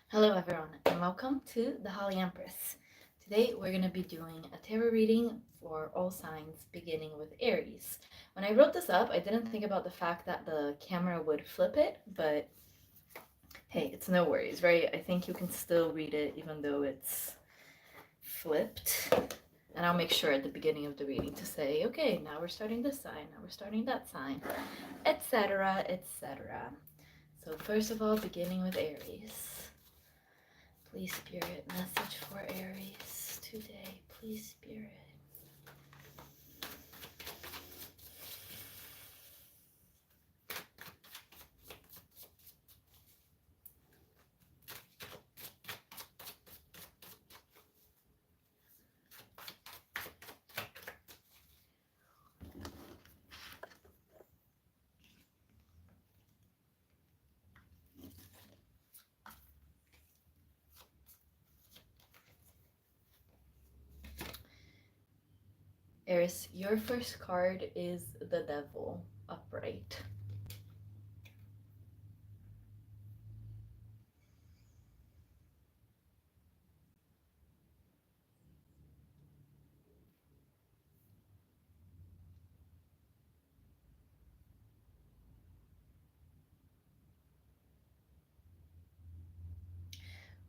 Hello everyone and welcome to the Holly Empress. Today we're going to be doing a tarot reading for all signs beginning with Aries. When I wrote this up, I didn't think about the fact that the camera would flip it, but hey, it's no worries, right? I think you can still read it even though it's flipped. And I'll make sure at the beginning of the reading to say, okay, now we're starting this sign, now we're starting that sign, etc., etc. So first of all, beginning with Aries. Please, Spirit, message for Aries today. Please, Spirit. Aries, your first card is the Devil, upright.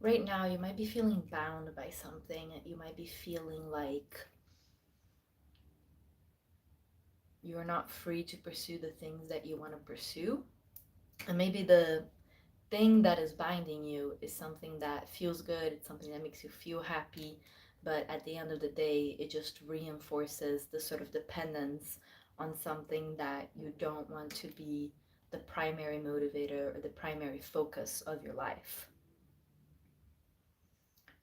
Right now, you might be feeling bound by something. You might be feeling like you're not free to pursue the things that you want to pursue. And maybe the thing that is binding you is something that feels good, it's something that makes you feel happy, but at the end of the day, it just reinforces the sort of dependence on something that you don't want to be the primary motivator or the primary focus of your life.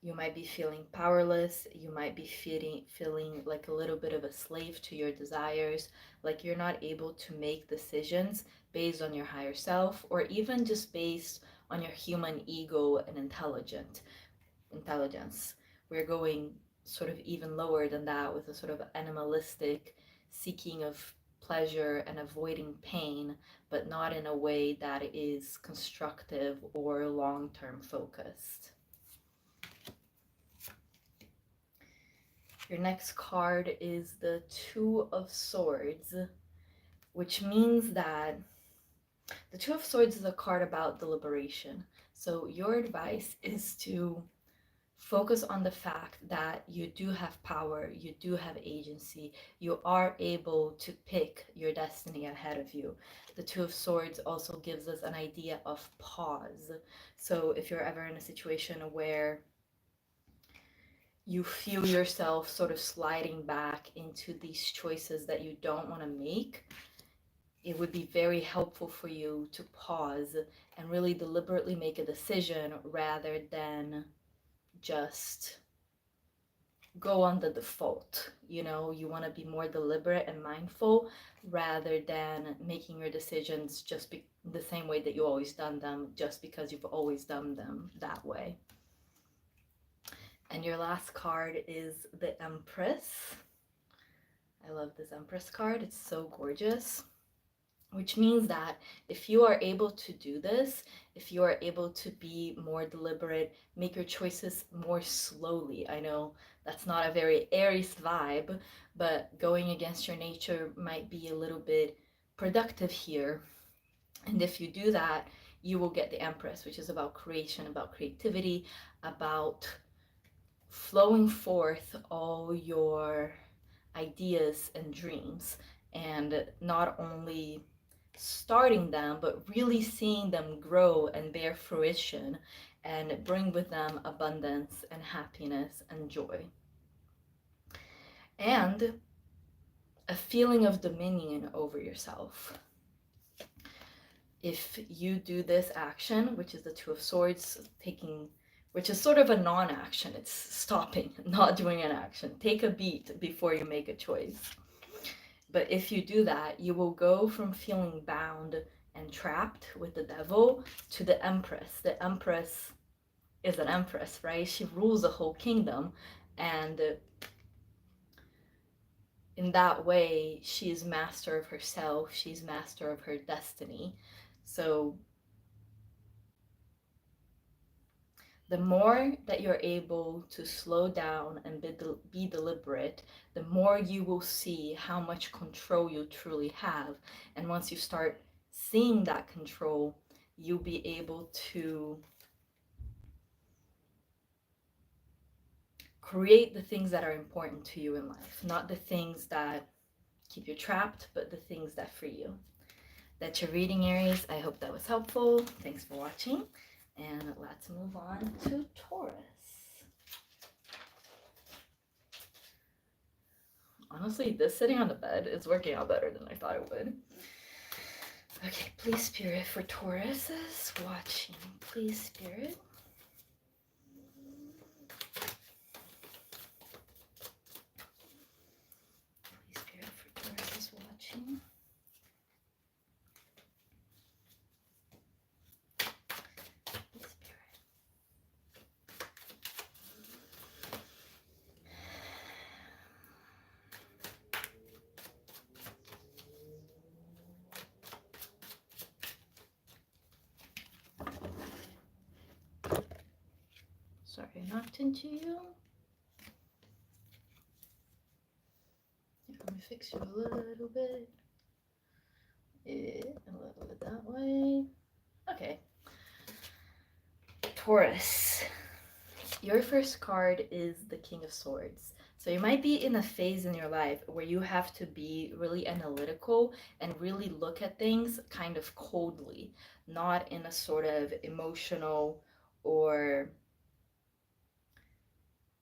You might be feeling powerless. You might be feeling like a little bit of a slave to your desires, like you're not able to make decisions based on your higher self or even just based on your human ego and intelligence. We're going sort of even lower than that with a sort of animalistic seeking of pleasure and avoiding pain, but not in a way that is constructive or long-term focused. Your next card is the Two of Swords, which means that the Two of Swords is a card about deliberation. So your advice is to focus on the fact that you do have power, you do have agency, you are able to pick your destiny ahead of you. The Two of Swords also gives us an idea of pause. So if you're ever in a situation where you feel yourself sort of sliding back into these choices that you don't want to make, it would be very helpful for you to pause and really deliberately make a decision rather than just go on the default. You know, you want to be more deliberate and mindful rather than making your decisions just the same way that you always done them, just because you've always done them that way. And your last card is the Empress. I love this Empress card. It's so gorgeous. Which means that if you are able to do this, if you are able to be more deliberate, make your choices more slowly. I know that's not a very Aries vibe, but going against your nature might be a little bit productive here. And if you do that, you will get the Empress, which is about creation, about creativity, about flowing forth all your ideas and dreams, and not only starting them, but really seeing them grow and bear fruition and bring with them abundance and happiness and joy. And a feeling of dominion over yourself. If you do this action, which is the Two of Swords, which is sort of a non-action, it's stopping, not doing an action. Take a beat before you make a choice. But if you do that, you will go from feeling bound and trapped with the Devil to the Empress. The Empress is an empress, right? She rules a whole kingdom, and in that way, she's master of herself, she's master of her destiny. So The more that you're able to slow down and be deliberate, the more you will see how much control you truly have. And once you start seeing that control, you'll be able to create the things that are important to you in life, not the things that keep you trapped, but the things that free you. That's your reading, Aries. I hope that was helpful. Thanks for watching, and let's move on to Taurus. Honestly, this sitting on the bed is working out better than I thought it would. Okay, please, Spirit, for Tauruses watching. Please, Spirit. Please, Spirit, for Tauruses watching. Please, Spirit. Sorry, I knocked into you. Let me fix you a little bit. A little bit that way. Okay. Taurus. Your first card is the King of Swords. So you might be in a phase in your life where you have to be really analytical and really look at things kind of coldly, not in a sort of emotional or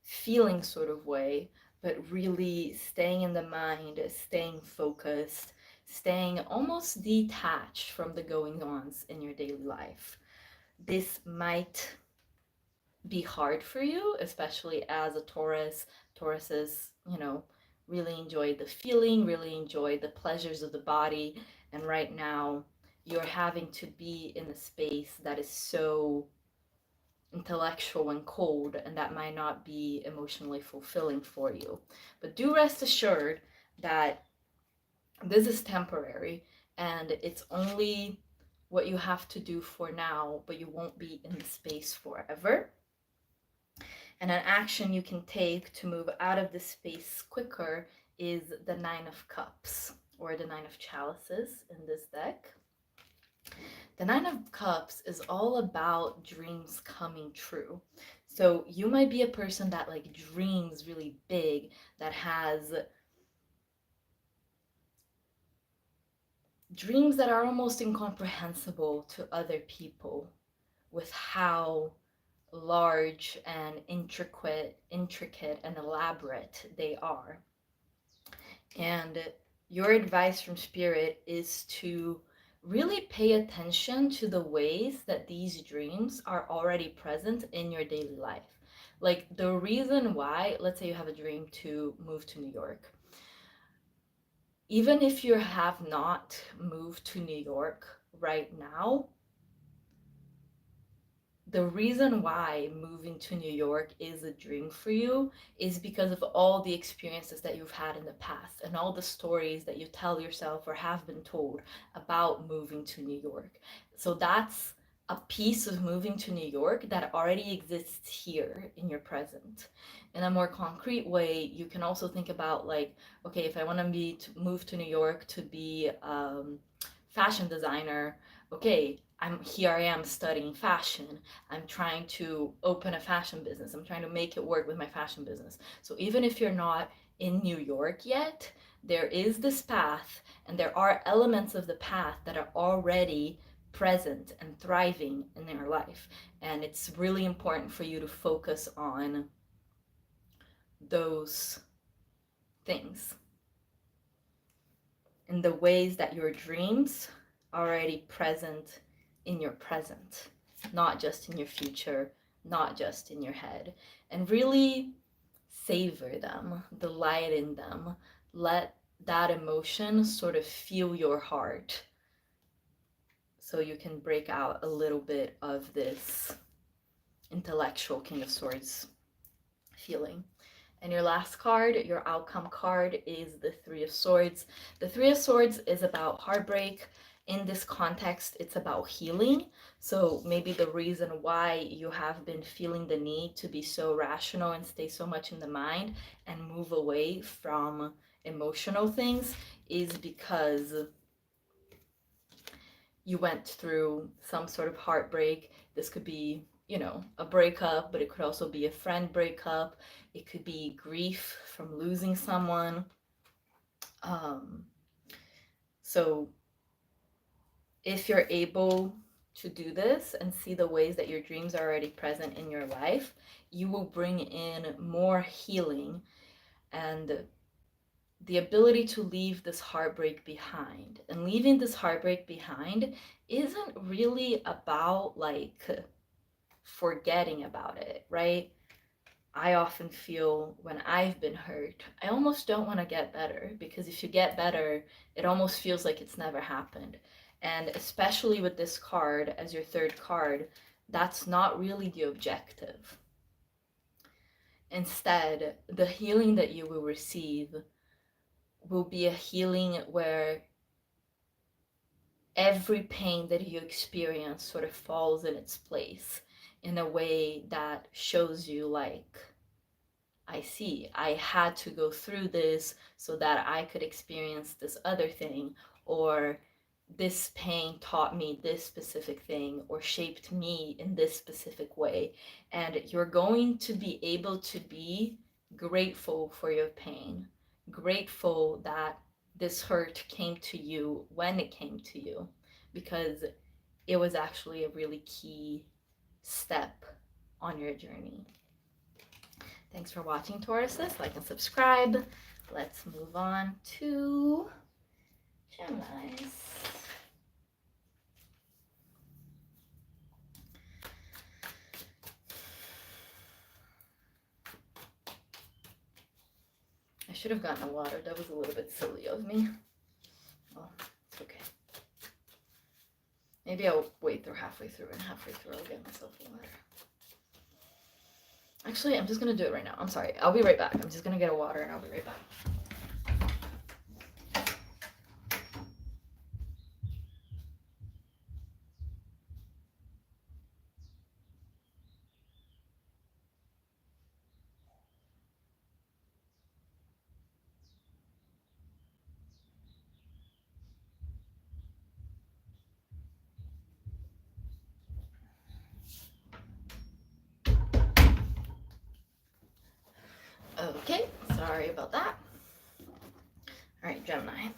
feeling sort of way, but really staying in the mind, staying focused, staying almost detached from the goings-ons in your daily life. This might be hard for you, especially as a Taurus. Tauruses, really enjoy the feeling, really enjoy the pleasures of the body. And right now, you're having to be in a space that is so intellectual and cold, and that might not be emotionally fulfilling for you. But do rest assured that this is temporary, and it's only what you have to do for now, but you won't be in the space forever. And an action you can take to move out of this space quicker is the Nine of Cups, or the Nine of Chalices in this deck. The Nine of Cups is all about dreams coming true. So you might be a person that dreams really big, that has dreams that are almost incomprehensible to other people with how large and intricate and elaborate they are. And your advice from Spirit is to really pay attention to the ways that these dreams are already present in your daily life. Like the reason why, let's say you have a dream to move to New York. Even if you have not moved to New York right now, the reason why moving to New York is a dream for you is because of all the experiences that you've had in the past and all the stories that you tell yourself or have been told about moving to New York. So that's a piece of moving to New York that already exists here in your present. In a more concrete way, you can also think about okay, if I want to move to New York to be fashion designer, okay, I am studying fashion. I'm trying to open a fashion business. I'm trying to make it work with my fashion business. So even if you're not in New York yet, there is this path, and there are elements of the path that are already present and thriving in your life. And it's really important for you to focus on those things in the ways that your dreams are already present in your present, not just in your future, not just in your head. And really savor them, delight in them, let that emotion sort of fuel your heart so you can break out a little bit of this intellectual King of Swords feeling. And your last card, your outcome card, is the Three of Swords. The Three of Swords is about heartbreak. in this context, it's about healing. So maybe the reason why you have been feeling the need to be so rational and stay so much in the mind and move away from emotional things is because you went through some sort of heartbreak. This could be, you know, a breakup, but it could also be a friend breakup. It could be grief from losing someone. So if you're able to do this and see the ways that your dreams are already present in your life, you will bring in more healing and the ability to leave this heartbreak behind. And leaving this heartbreak behind isn't really about like forgetting about it, right? I often feel when I've been hurt, I almost don't want to get better, because if you get better, it almost feels like it's never happened. And especially with this card as your third card, that's not really the objective. Instead, the healing that you will receive will be a healing where every pain that you experience sort of falls in its place in a way that shows you like, I see, I had to go through this so that I could experience this other thing, or this pain taught me this specific thing or shaped me in this specific way. And you're going to be able to be grateful for your pain, grateful that this hurt came to you when it came to you, because it was actually a really key step on your journey. Thanks for watching, Tauruses. Like and subscribe. Let's move on to Geminis. I should have gotten a water. That was a little bit silly of me. Well, it's okay. Maybe I'll wait through halfway through, and halfway through I'll get myself a water. Actually, I'm just going to do it right now. I'm sorry. I'll be right back. I'm just going to get a water and I'll be right back. Okay, sorry about that. All right, Gemini.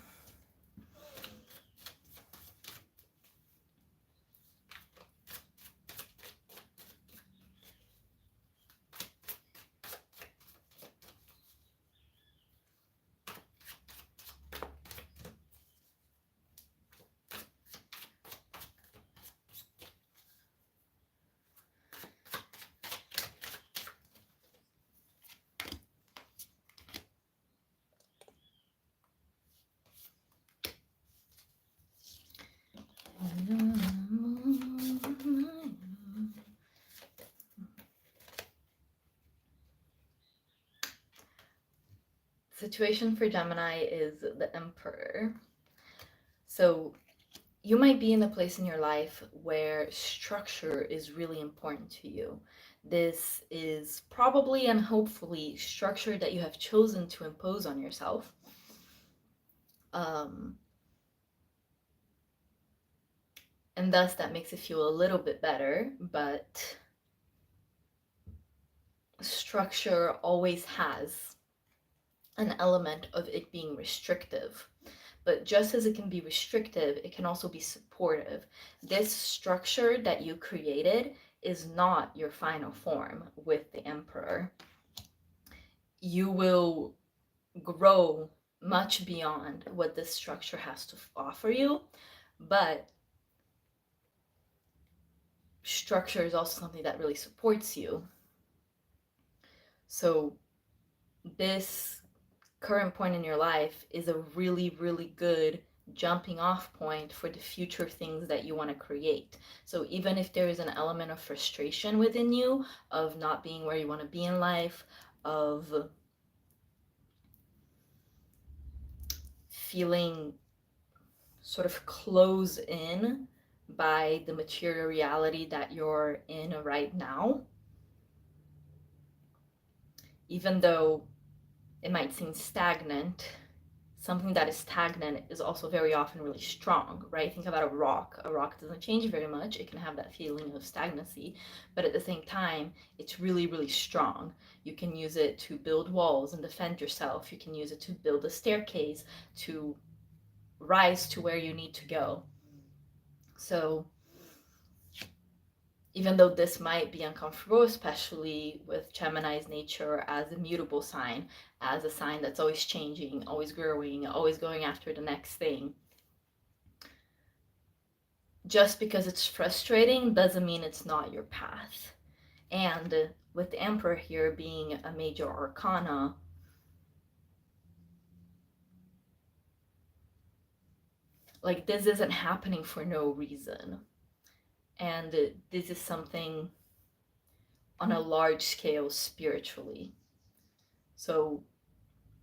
Situation for Gemini is the Emperor. So you might be in a place in your life where structure is really important to you. This is probably and hopefully structure that you have chosen to impose on yourself. And thus that makes it feel a little bit better, but structure always has an element of it being restrictive. But just as it can be restrictive, it can also be supportive. This structure that you created is not your final form with the Emperor. You will grow much beyond what this structure has to offer you, but structure is also something that really supports you. So this current point in your life is a really, really good jumping off point for the future things that you want to create. So even if there is an element of frustration within you, of not being where you want to be in life, of feeling sort of close in by the material reality that you're in right now, even though it might seem stagnant. Something that is stagnant is also very often really strong, right? Think about a rock. A rock doesn't change very much. It can have that feeling of stagnancy, but at the same time, it's really, really strong. You can use it to build walls and defend yourself. You can use it to build a staircase to rise to where you need to go. So even though this might be uncomfortable, especially with Gemini's nature as a mutable sign, as a sign that's always changing, always growing, always going after the next thing, just because it's frustrating doesn't mean it's not your path. And with the Emperor here being a major arcana, like this isn't happening for no reason. And this is something on a large scale spiritually. So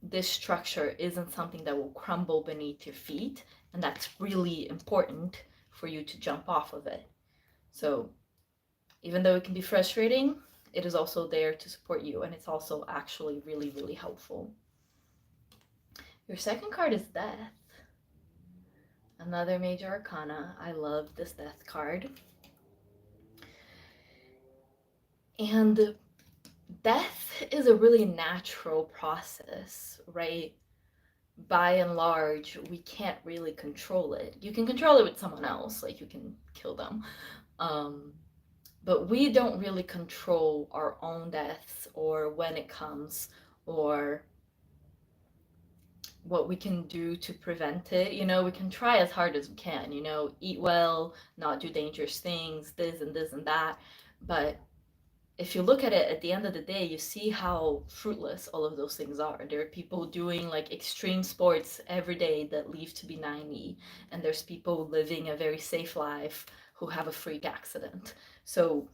this structure isn't something that will crumble beneath your feet, and that's really important for you to jump off of it. So even though it can be frustrating, it is also there to support you, and it's also actually really, really helpful. Your second card is Death. Another major arcana. I love this Death card. And death is a really natural process, right? By and large, we can't really control it. You can control it with someone else, like you can kill them. But we don't really control our own deaths or when it comes or what we can do to prevent it. You know, we can try as hard as we can, you know, eat well, not do dangerous things, this and this and that. But if you look at it at the end of the day, you see how fruitless all of those things are. There are people doing like extreme sports every day that leave to be 90, and there's people living a very safe life who have a freak accident. So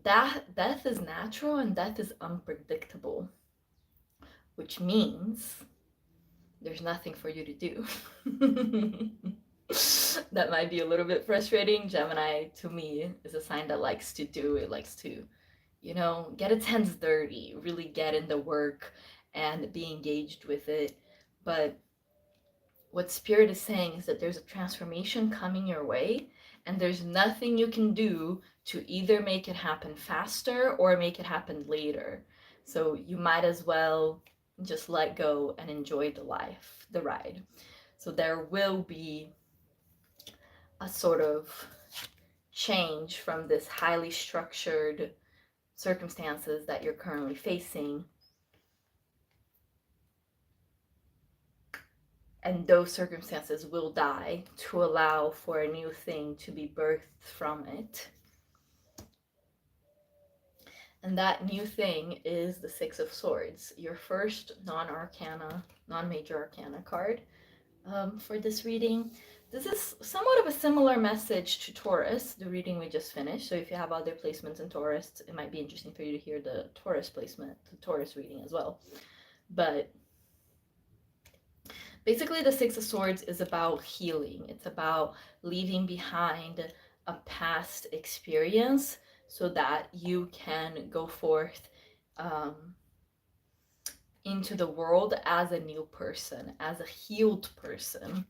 that death is natural and death is unpredictable, which means there's nothing for you to do. That might be a little bit frustrating. Gemini, to me, is a sign that likes to do, it likes to, you know, get its hands dirty, really get in the work and be engaged with it. But what Spirit is saying is that there's a transformation coming your way, and there's nothing you can do to either make it happen faster or make it happen later. So you might as well just let go and enjoy the ride. So there will be a sort of change from this highly structured circumstances that you're currently facing, and those circumstances will die to allow for a new thing to be birthed from it. And that new thing is the Six of Swords, your first non-major arcana card for this reading. This is somewhat of a similar message to Taurus, the reading we just finished. So if you have other placements in Taurus, it might be interesting for you to hear the Taurus placement, the Taurus reading as well. But basically, the Six of Swords is about healing. It's about leaving behind a past experience so that you can go forth into the world as a new person, as a healed person.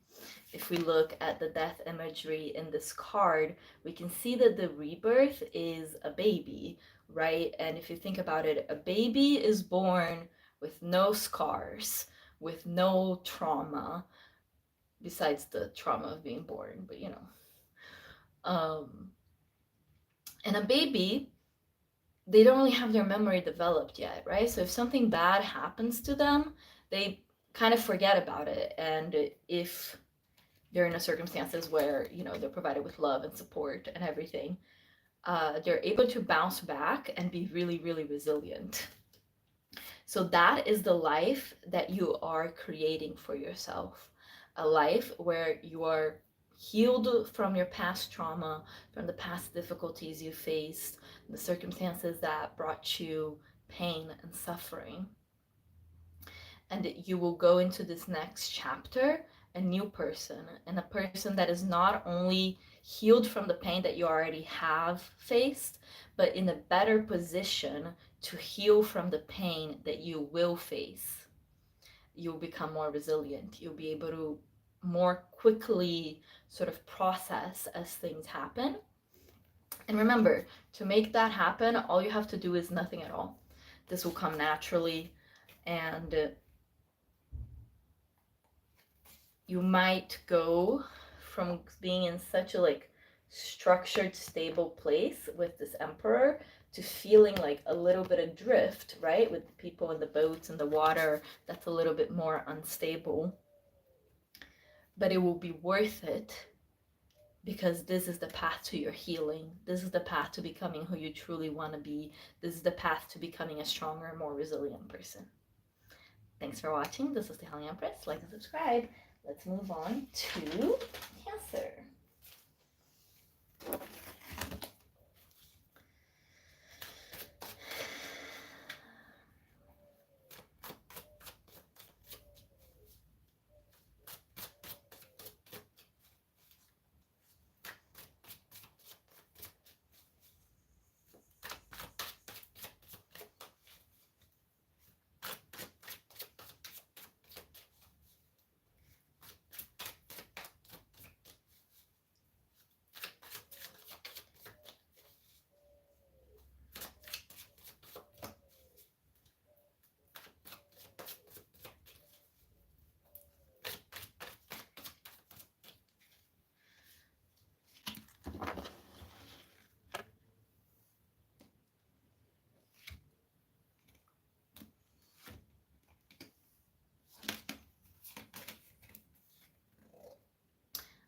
If we look at the death imagery in this card, we can see that the rebirth is a baby, right? And if you think about it, a baby is born with no scars, with no trauma, besides the trauma of being born, but you know. And a baby, they don't really have their memory developed yet, right? So if something bad happens to them, they kind of forget about it. And if they're in a circumstances where, you know, they're provided with love and support and everything, they're able to bounce back and be really, really resilient. So that is the life that you are creating for yourself. A life where you are healed from your past trauma, from the past difficulties you faced, the circumstances that brought you pain and suffering. And you will go into this next chapter a new person, and a person that is not only healed from the pain that you already have faced, but in a better position to heal from the pain that you will face. You'll become more resilient. You'll be able to more quickly sort of process as things happen. And remember, to make that happen, all you have to do is nothing at all. This will come naturally, and you might go from being in such a like structured, stable place with this emperor to feeling like a little bit adrift, right? With the people in the boats and the water that's a little bit more unstable. But it will be worth it because this is the path to your healing. This is the path to becoming who you truly want to be. This is the path to becoming a stronger, more resilient person. Thanks for watching. This is the Healing Empress. Like and subscribe. Let's move on to Cancer.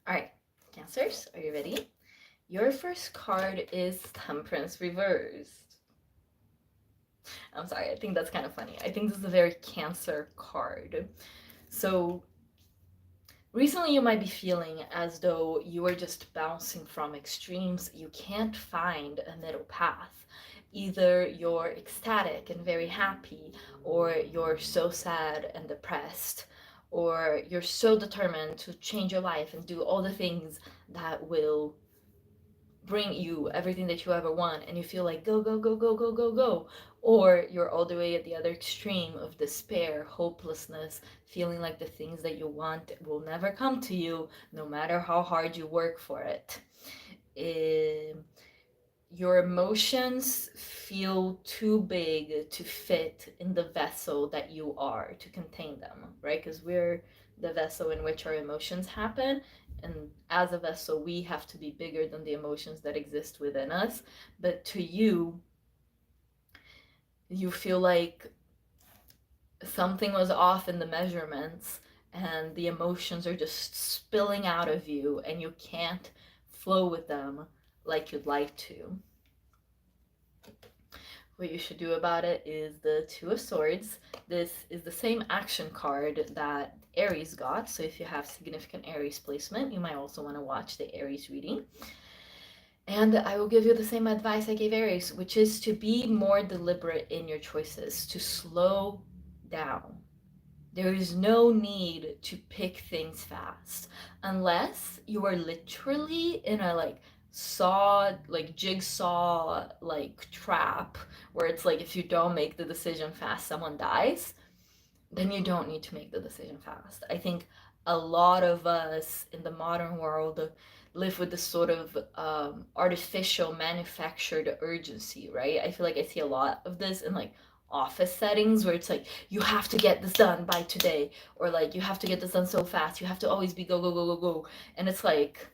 All right, Cancers, are you ready? Your first card is Temperance reversed. I'm sorry, I think that's kind of funny. I think this is a very Cancer card. So recently you might be feeling as though you are just bouncing from extremes. You can't find a middle path. Either you're ecstatic and very happy, or you're so sad and depressed, or you're so determined to change your life and do all the things that will bring you everything that you ever want, and you feel like go, go, go, go, go, go, go. Or you're all the way at the other extreme of despair, hopelessness, feeling like the things that you want will never come to you, no matter how hard you work for it. Your emotions feel too big to fit in the vessel that you are, to contain them, right? Because we're the vessel in which our emotions happen, and as a vessel we have to be bigger than the emotions that exist within us. But to you, you feel like something was off in the measurements, and the emotions are just spilling out of you, and you can't flow with them like you'd like to. What you should do about it is the Two of Swords. This is the same action card that Aries got, so if you have significant Aries placement, you might also want to watch the Aries reading. And I will give you the same advice I gave Aries, which is to be more deliberate in your choices, to slow down. There is no need to pick things fast unless you are literally in a jigsaw trap where it's like if you don't make the decision fast someone dies. Then you don't need to make the decision fast. I think a lot of us in the modern world live with this sort of artificial manufactured urgency, right? I feel like I see a lot of this in like office settings where it's like you have to get this done by today, or like you have to get this done so fast, you have to always be go, go, go, go, go. And it's like,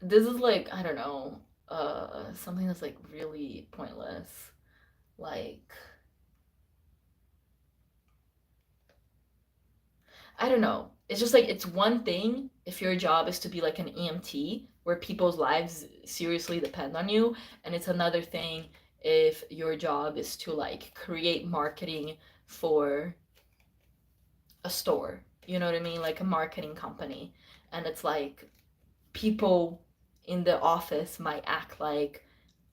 this is like, I don't know, something that's like really pointless. Like, I don't know. It's just like, it's one thing if your job is to be like an EMT where people's lives seriously depend on you, and it's another thing if your job is to like create marketing for a store. You know what I mean? Like a marketing company. And it's like people in the office might act like,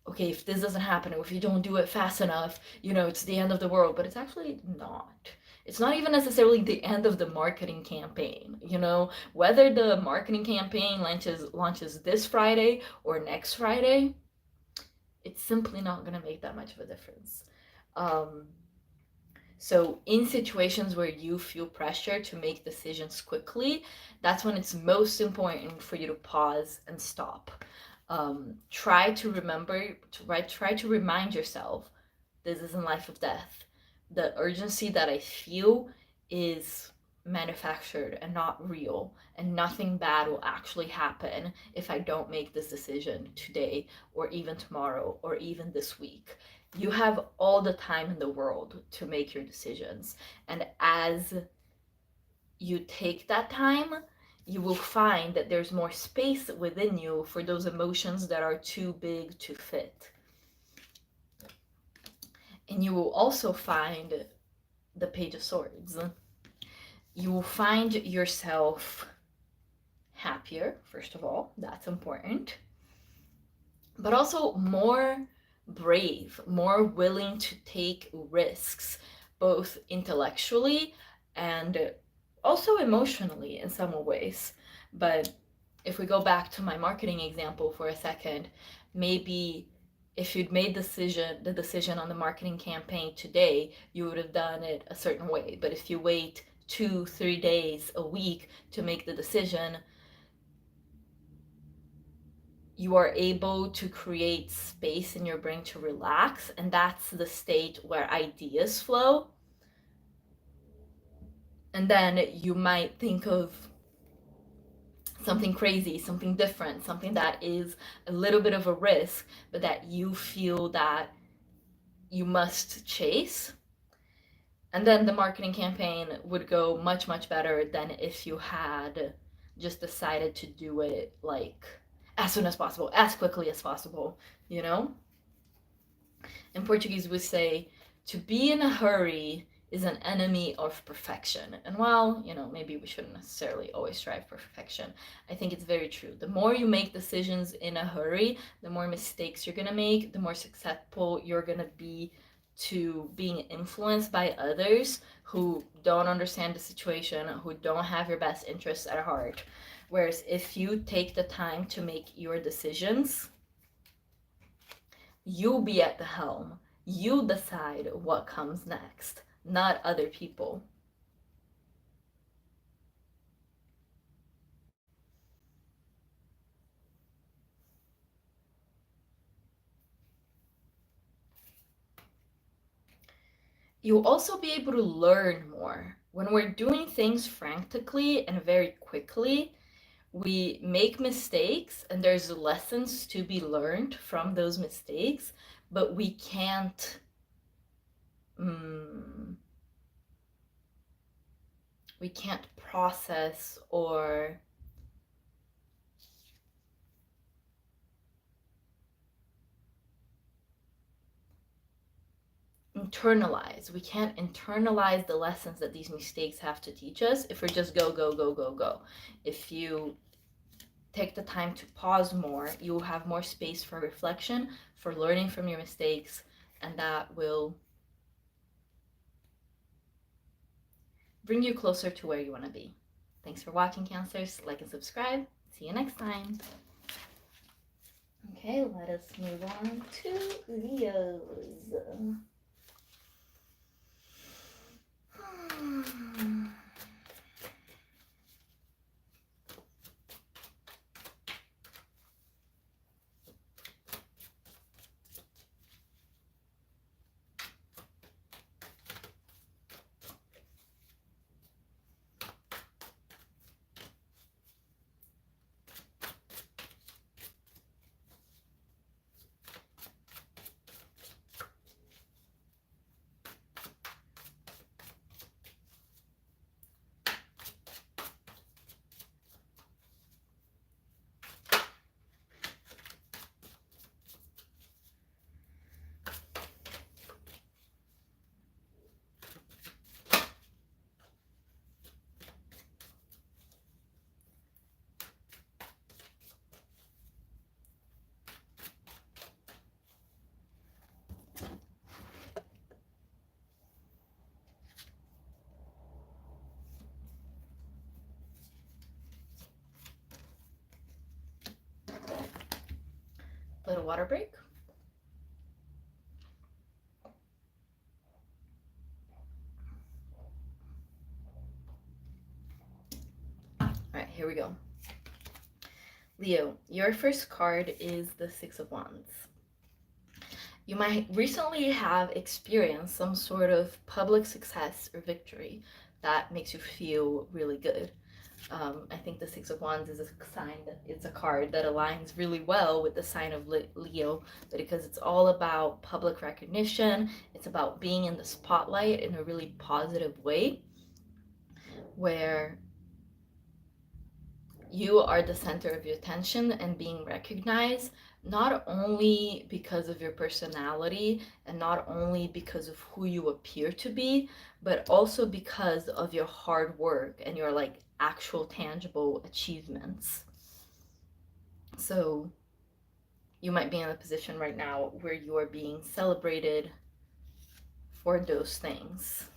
okay, if this doesn't happen, or if you don't do it fast enough, you know, it's the end of the world. But it's actually not. It's not even necessarily the end of the marketing campaign, you know? Whether the marketing campaign launches this Friday or next Friday, it's simply not going to make that much of a difference. So in situations where you feel pressure to make decisions quickly, that's when it's most important for you to pause and stop. Try to remind yourself, this isn't life or death. The urgency that I feel is manufactured and not real, and nothing bad will actually happen if I don't make this decision today or even tomorrow or even this week. You have all the time in the world to make your decisions, and as you take that time, you will find that there's more space within you for those emotions that are too big to fit. And you will also find the Page of Swords. You will find yourself happier, first of all, that's important, but also more brave, more willing to take risks, both intellectually and also emotionally in some ways. But if we go back to my marketing example for a second, maybe if you'd made the decision on the marketing campaign today, you would have done it a certain way. But if you wait 2-3 days, a week to make the decision, you are able to create space in your brain to relax, and that's the state where ideas flow. And then you might think of something crazy, something different, something that is a little bit of a risk, but that you feel that you must chase. And then the marketing campaign would go much, much better than if you had just decided to do it like as soon as possible, as quickly as possible, you know? In Portuguese, we say, to be in a hurry is an enemy of perfection. And while, you know, maybe we shouldn't necessarily always strive for perfection, I think it's very true. The more you make decisions in a hurry, the more mistakes you're going to make, the more susceptible you're going to be to being influenced by others who don't understand the situation, who don't have your best interests at heart. Whereas if you take the time to make your decisions, you'll be at the helm. You decide what comes next, not other people. You'll also be able to learn more. When we're doing things frantically and very quickly, we make mistakes and there's lessons to be learned from those mistakes, but we can't process or internalize. We can't internalize the lessons that these mistakes have to teach us if we're just go, go, go, go, go. If you take the time to pause more, you will have more space for reflection, for learning from your mistakes, and that will bring you closer to where you want to be. Thanks for watching, Cancers. Like and subscribe. See you next time. Okay, let us move on to Leos. Little water break. All right, here we go. Leo, your first card is the Six of Wands. You might recently have experienced some sort of public success or victory that makes you feel really good. I think the Six of Wands is a sign that it's a card that aligns really well with the sign of Leo, because it's all about public recognition. It's about being in the spotlight in a really positive way, where you are the center of your attention and being recognized, not only because of your personality and not only because of who you appear to be, but also because of your hard work and your like actual tangible achievements. So you might be in a position right now where you are being celebrated for those things.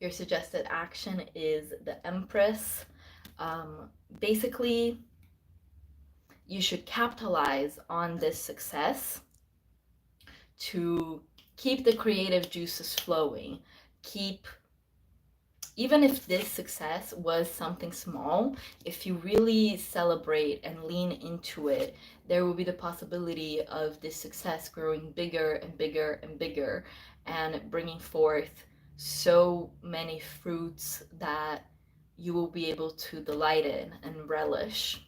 Your suggested action is the Empress. Basically, you should capitalize on this success to keep the creative juices flowing. Even if this success was something small, if you really celebrate and lean into it, there will be the possibility of this success growing bigger and bigger and bigger and bringing forth so many fruits that you will be able to delight in and relish.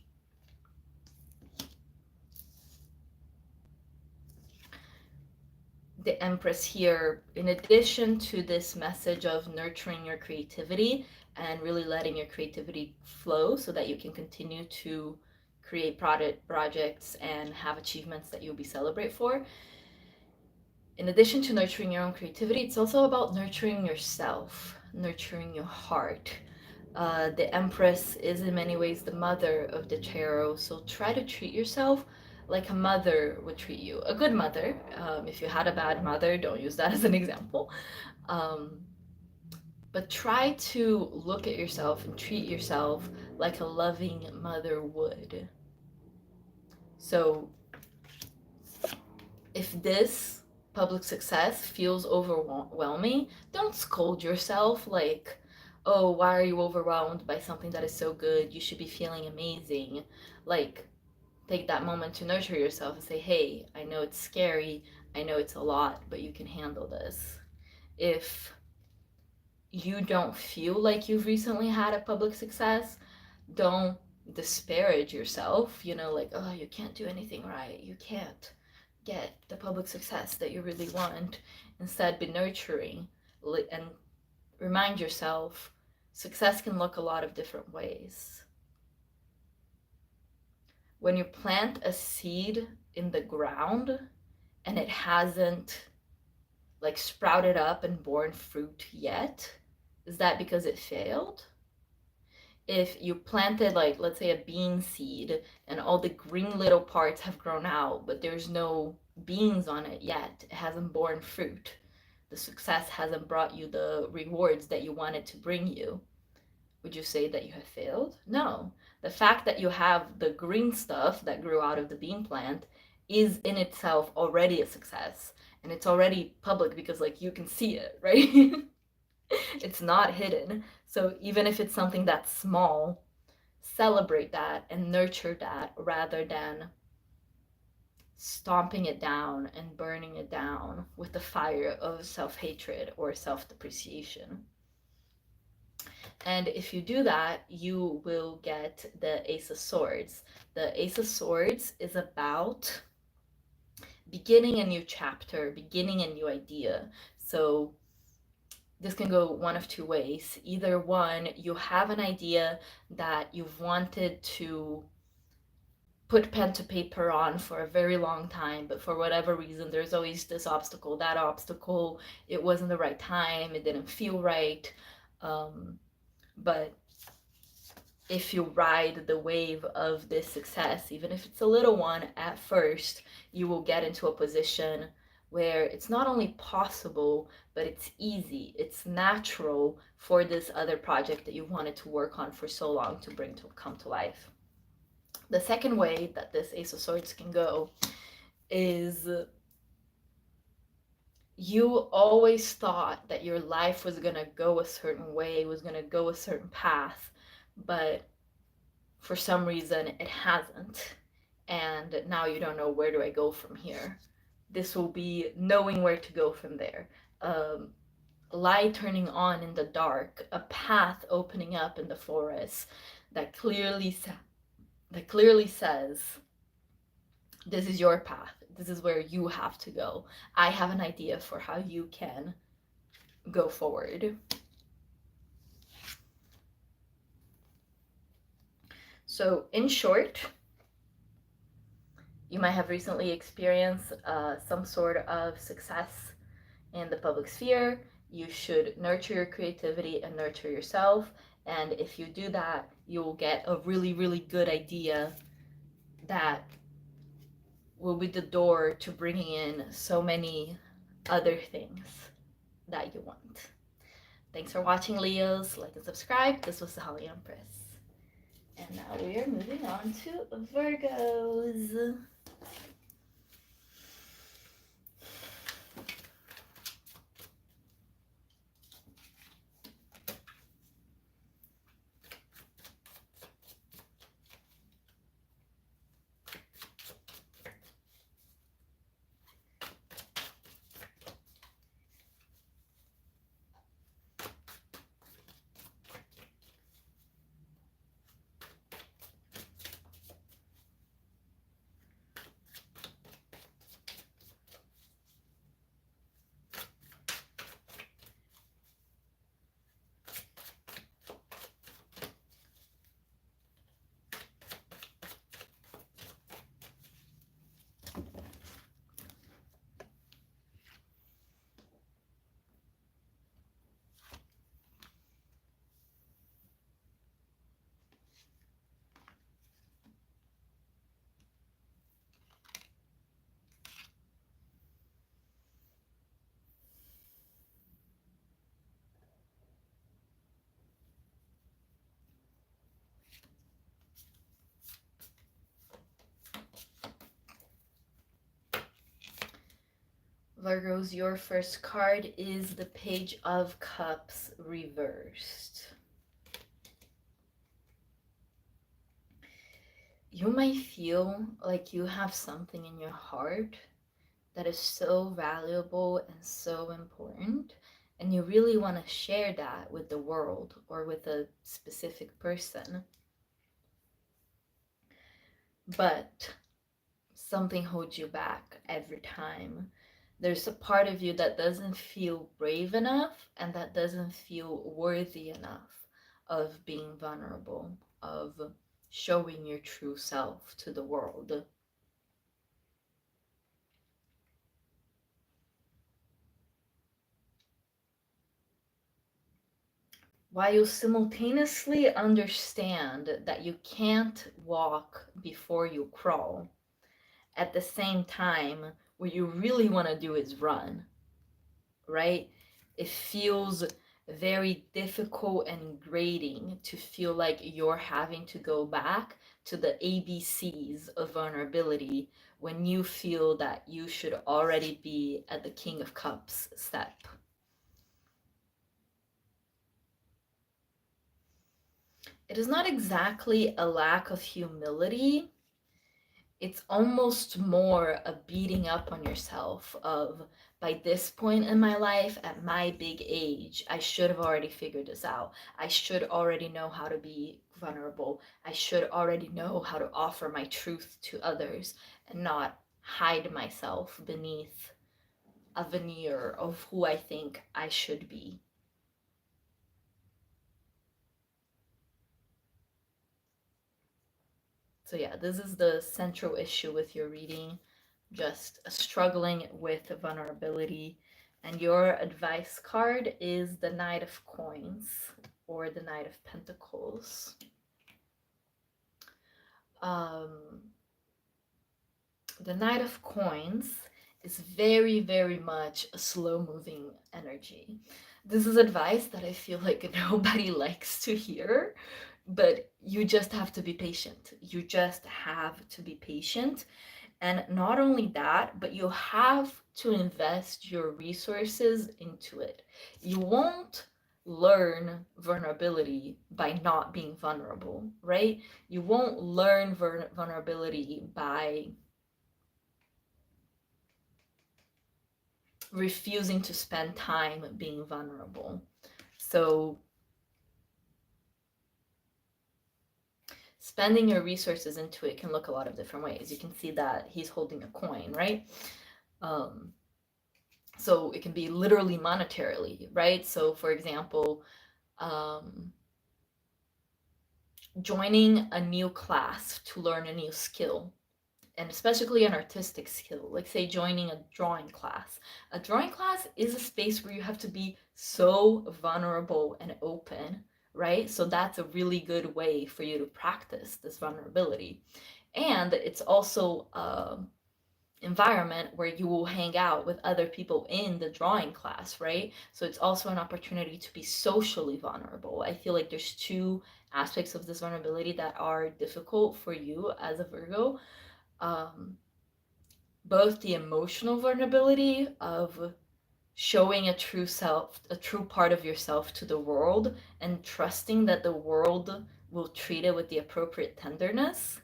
The Empress here, in addition to this message of nurturing your creativity and really letting your creativity flow so that you can continue to create projects and have achievements that you'll be celebrated for. In addition to nurturing your own creativity, it's also about nurturing yourself, nurturing your heart. The Empress is in many ways the mother of the tarot, so try to treat yourself like a mother would treat you. A good mother. If you had a bad mother, don't use that as an example. But try to look at yourself and treat yourself like a loving mother would. So if this public success feels overwhelming, don't scold yourself like, oh, why are you overwhelmed by something that is so good? You should be feeling amazing. Like, take that moment to nurture yourself and say, hey, I know it's scary, I know it's a lot, but you can handle this. If you don't feel like you've recently had a public success, don't disparage yourself, like, oh, you can't do anything right, you can't get the public success that you really want. Instead, be nurturing and remind yourself success can look a lot of different ways. When you plant a seed in the ground and it hasn't like sprouted up and borne fruit yet, is that because it failed? If you planted, like, let's say a bean seed and all the green little parts have grown out, but there's no beans on it yet, it hasn't borne fruit, the success hasn't brought you the rewards that you wanted to bring you, would you say that you have failed? No. The fact that you have the green stuff that grew out of the bean plant is in itself already a success. And it's already public because, like, you can see it, right? It's not hidden. So even if it's something that's small, celebrate that and nurture that rather than stomping it down and burning it down with the fire of self-hatred or self-depreciation. And if you do that, you will get the Ace of Swords. The Ace of Swords is about beginning a new chapter, beginning a new idea. So this can go one of two ways. Either one, you have an idea that you've wanted to put pen to paper on for a very long time, but for whatever reason, there's always this obstacle, that obstacle, it wasn't the right time, it didn't feel right. But if you ride the wave of this success, even if it's a little one at first, you will get into a position where it's not only possible, but it's easy, it's natural for this other project that you wanted to work on for so long to come to life. The second way that this Ace of Swords can go is you always thought that your life was going to go a certain way, was going to go a certain path, but for some reason it hasn't. And now you don't know, where do I go from here? This will be knowing where to go from there. Light turning on in the dark, a path opening up in the forest that clearly says, this is your path. This is where you have to go. I have an idea for how you can go forward. So, in short, you might have recently experienced some sort of success in the public sphere. You should nurture your creativity and nurture yourself. And if you do that, you will get a really, really good idea that will be the door to bringing in so many other things that you want. Thanks for watching, Leos. Like and subscribe. This was the Holly Empress. And now we are moving on to Virgos. Virgos, your first card is the Page of Cups reversed. You might feel like you have something in your heart that is so valuable and so important, and you really want to share that with the world or with a specific person. But something holds you back every time. There's a part of you that doesn't feel brave enough and that doesn't feel worthy enough of being vulnerable, of showing your true self to the world. While you simultaneously understand that you can't walk before you crawl, at the same time, what you really want to do is run, right? It feels very difficult and grating to feel like you're having to go back to the ABCs of vulnerability when you feel that you should already be at the King of Cups step. It is not exactly a lack of humility. It's almost more a beating up on yourself of, by this point in my life, at my big age, I should have already figured this out. I should already know how to be vulnerable. I should already know how to offer my truth to others and not hide myself beneath a veneer of who I think I should be. So yeah, this is the central issue with your reading, just struggling with vulnerability. And your advice card is the Knight of Coins or the Knight of Pentacles. The Knight of Coins is very, very much a slow-moving energy. This is advice that I feel like nobody likes to hear but you just have to be patient. You just have to be patient. And not only that, but you have to invest your resources into it. You won't learn vulnerability by not being vulnerable, right? You won't learn vulnerability by refusing to spend time being vulnerable. So spending your resources into it can look a lot of different ways. You can see that he's holding a coin, right? So it can be literally monetarily, right? So for example, joining a new class to learn a new skill, and especially an artistic skill, like say joining a drawing class. A drawing class is a space where you have to be so vulnerable and open, right? So that's a really good way for you to practice this vulnerability. And it's also environment where you will hang out with other people in the drawing class, right? So it's also an opportunity to be socially vulnerable. I feel like there's two aspects of this vulnerability that are difficult for you as a Virgo. Both the emotional vulnerability of showing a true self, a true part of yourself to the world, and trusting that the world will treat it with the appropriate tenderness.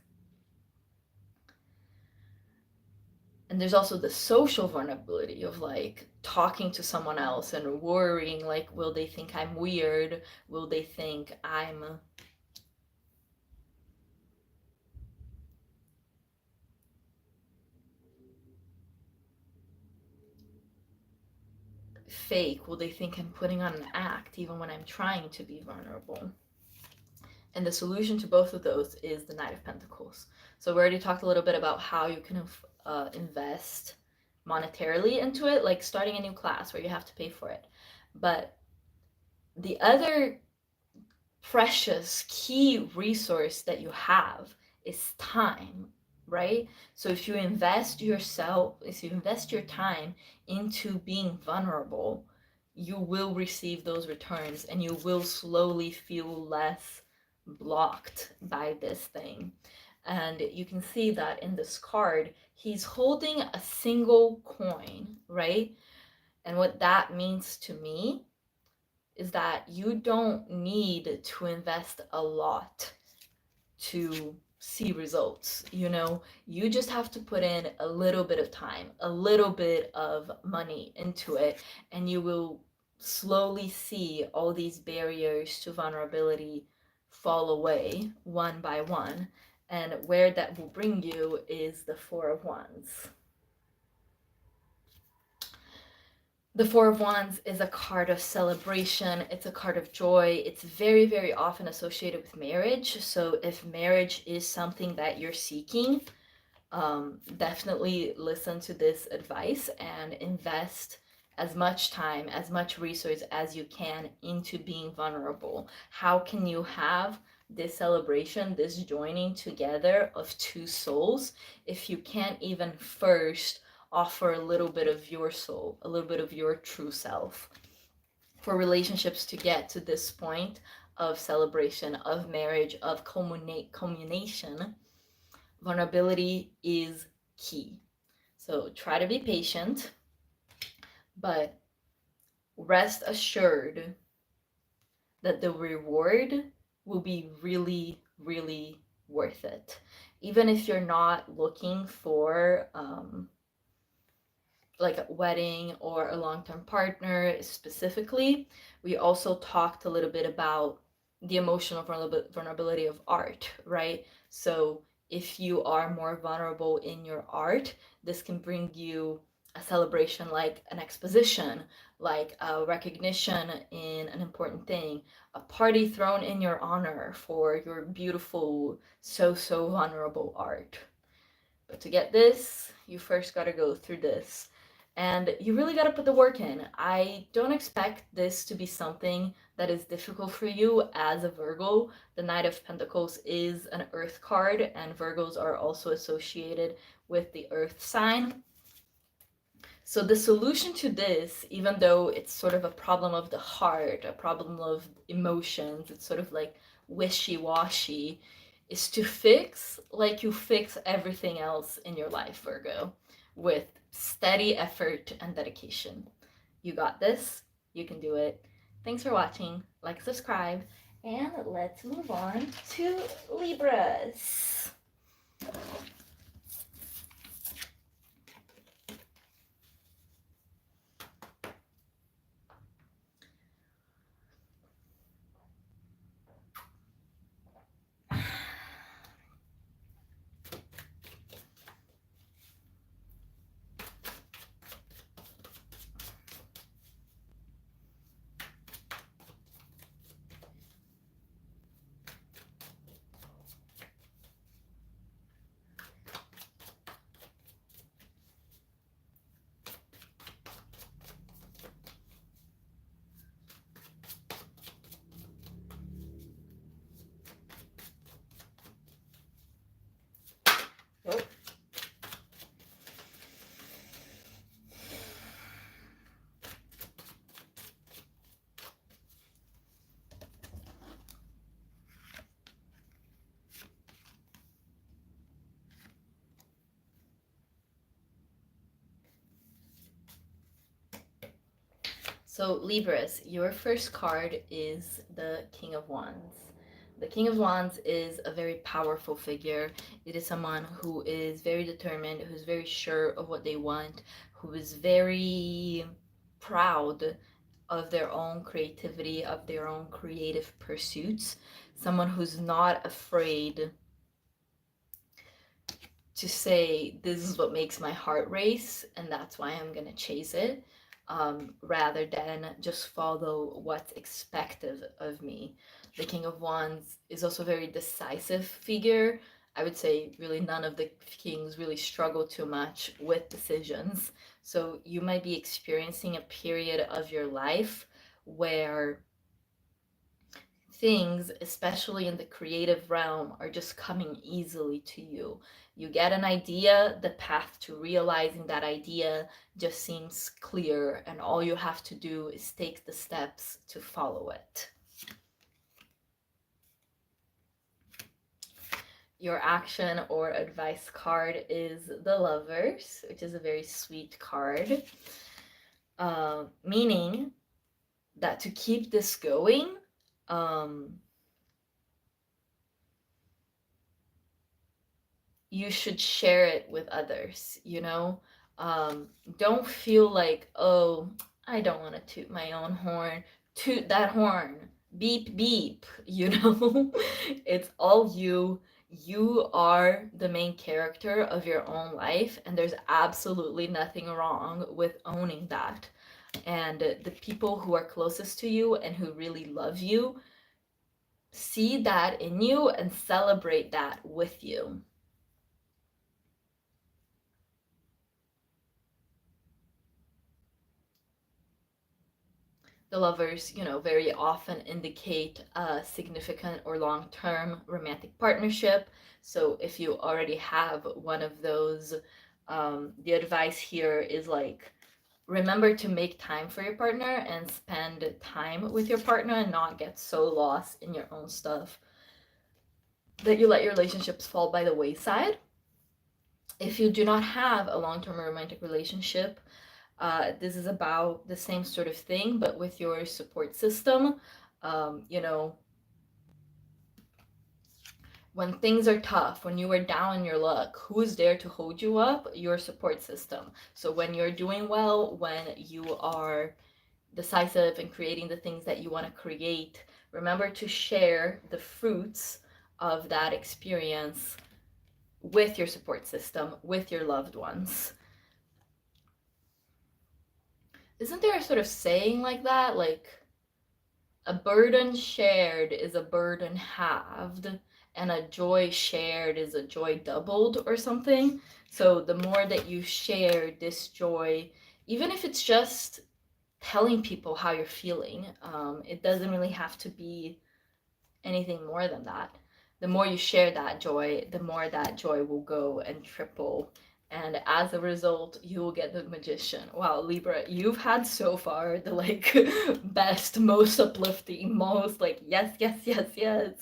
And there's also the social vulnerability of like talking to someone else and worrying, like, will they think I'm weird? Will they think I'm fake? Will they think I'm putting on an act even when I'm trying to be vulnerable? And the solution to both of those is the Knight of Pentacles. So we already talked a little bit about how you can invest monetarily into it, like starting a new class where you have to pay for it. But the other precious key resource that you have is time, right? So if you invest yourself, if you invest your time into being vulnerable, you will receive those returns and you will slowly feel less blocked by this thing. And you can see that in this card, he's holding a single coin, right? And what that means to me is that you don't need to invest a lot to see results. You just have to put in a little bit of time, a little bit of money into it, and you will slowly see all these barriers to vulnerability fall away one by one. And where that will bring you is the Four of Wands. The Four of Wands is a card of celebration. It's a card of joy. It's very, very often associated with marriage. So if marriage is something that you're seeking, definitely listen to this advice and invest as much time, as much resource as you can into being vulnerable. How can you have this celebration, this joining together of two souls, if you can't even first offer a little bit of your soul, a little bit of your true self? For relationships to get to this point of celebration, of marriage, of culmination, vulnerability is key. So try to be patient, but rest assured that the reward will be really, really worth it. Even if you're not looking for like a wedding or a long-term partner specifically, we also talked a little bit about the emotional vulnerability of art, right? So if you are more vulnerable in your art, this can bring you a celebration like an exposition, like a recognition in an important thing, a party thrown in your honor for your beautiful, so vulnerable art. But to get this, you first got to go through this. And you really got to put the work in. I don't expect this to be something that is difficult for you as a Virgo. The Knight of Pentacles is an earth card, and Virgos are also associated with the earth sign. So the solution to this, even though it's sort of a problem of the heart, a problem of emotions, it's sort of like wishy-washy is to fix like you fix everything else in your life, Virgo, with steady effort and dedication. You got this. You can do it. Thanks for watching. Like, subscribe, and let's move on to Libras. Oh. So Libras, your first card is the King of Wands. The King of Wands is a very powerful figure. It is someone who is very determined, who's very sure of what they want, who is very proud of their own creativity, of their own creative pursuits. Someone who's not afraid to say, this is what makes my heart race, and that's why I'm gonna chase it. Rather than just follow what's expected of me. The King of Wands is also a very decisive figure. I would say really none of the kings really struggle too much with decisions. So you might be experiencing a period of your life where things, especially in the creative realm, are just coming easily to you. You get an idea, the path to realizing that idea just seems clear, and all you have to do is take the steps to follow it. Your action or advice card is the Lovers, which is a very sweet card, meaning that to keep this going, you should share it with others, you know? Don't feel like, oh, I don't want to toot my own horn. Toot that horn. Beep, beep, you know? It's all you. You are the main character of your own life, and there's absolutely nothing wrong with owning that. And the people who are closest to you and who really love you see that in you and celebrate that with you. The Lovers, you know, very often indicate a significant or long-term romantic partnership. So if you already have one of those, the advice here is like, remember to make time for your partner and spend time with your partner and not get so lost in your own stuff that you let your relationships fall by the wayside. If you do not have a long-term romantic relationship, this is about the same sort of thing, but with your support system. You know, when things are tough, when you are down in your luck, who's there to hold you up? Your support system. So when you're doing well, when you are decisive in creating the things that you want to create, remember to share the fruits of that experience with your support system, with your loved ones. Isn't there a sort of saying like that? Like, a burden shared is a burden halved, and a joy shared is a joy doubled, or something. So the more that you share this joy, even if it's just telling people how you're feeling, it doesn't really have to be anything more than that. The more you share that joy, the more that joy will go and triple and as a result you will get the Magician. Wow, Libra, you've had so far the like best, most uplifting, most like yes yes yes yes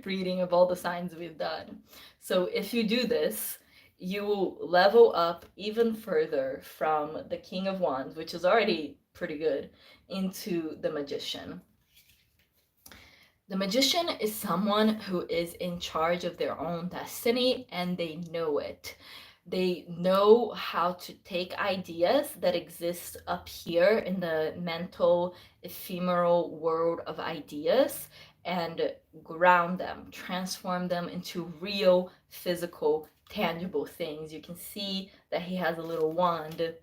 reading of all the signs we've done. So if you do this, you will level up even further from the King of Wands, which is already pretty good, into the Magician. The Magician is someone who is in charge of their own destiny and they know it. They know how to take ideas that exist up here in the mental, ephemeral world of ideas and ground them, transform them into real, physical, tangible things. You can see that he has a little wand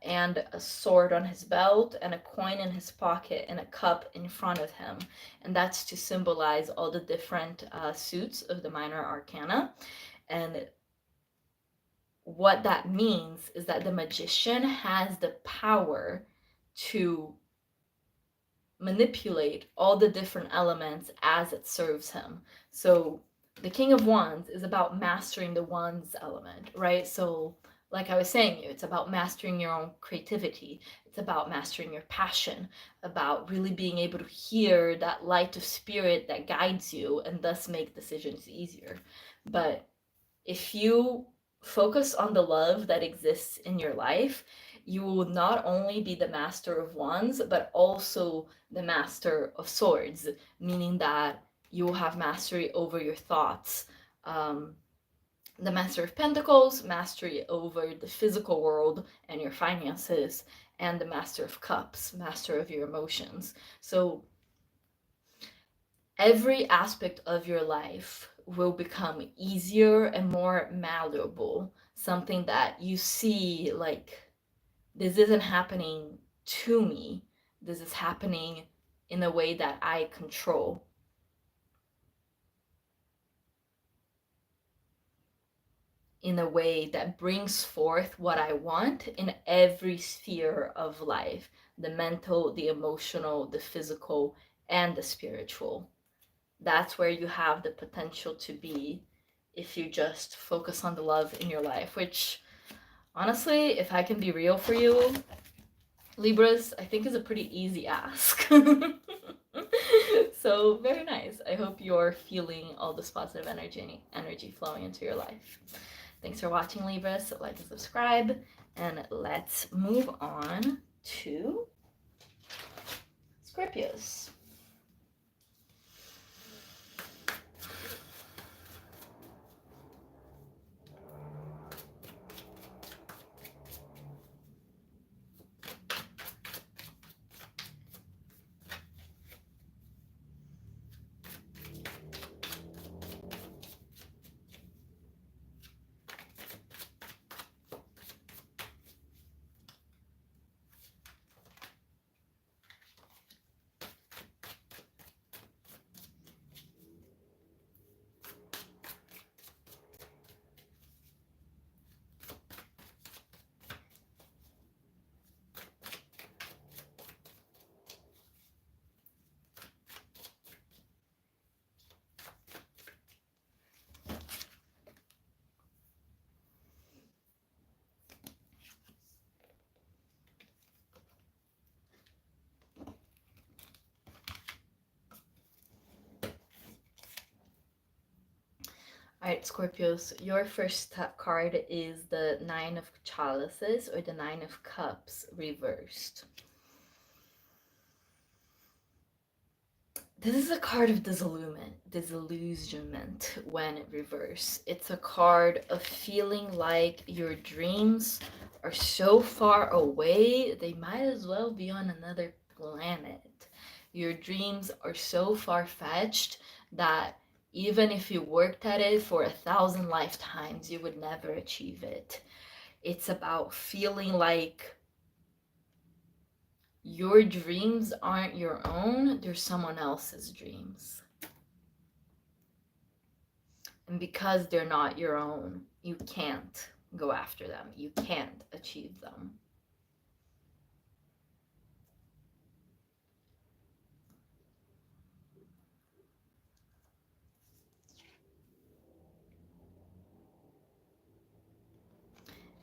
and a sword on his belt and a coin in his pocket and a cup in front of him. And that's to symbolize all the different suits of the minor arcana. And what that means is that the magician has the power to manipulate all the different elements as it serves him. So the King of Wands is about mastering the wands element, right? So like I was saying, it's about mastering your own creativity. It's about mastering your passion, about really being able to hear that light of spirit that guides you and thus make decisions easier. But if you focus on the love that exists in your life, you will not only be the master of wands, but also the master of swords, meaning that you will have mastery over your thoughts. The Master of Pentacles, mastery over the physical world and your finances, and the Master of Cups, master of your emotions. So every aspect of your life will become easier and more malleable. Something that you see like, this isn't happening to me, this is happening in a way that I control. In a way that brings forth what I want in every sphere of life, the mental, the emotional, the physical, and the spiritual. That's where you have the potential to be if you just focus on the love in your life, which honestly, if I can be real for you, Libras, I think is a pretty easy ask. So very nice. I hope you're feeling all this positive energy flowing into your life. Thanks for watching, Libras. Like and subscribe, and let's move on to Scorpios. Alright, Scorpios, your first card is the Nine of Chalices, or the Nine of Cups reversed. This is a card of disillusionment when it reversed. It's a card of feeling like your dreams are so far away, they might as well be on another planet. Your dreams are so far-fetched that even if you worked at it for 1,000 lifetimes, you would never achieve it. It's about feeling like your dreams aren't your own, they're someone else's dreams. And because they're not your own, you can't go after them. You can't achieve them.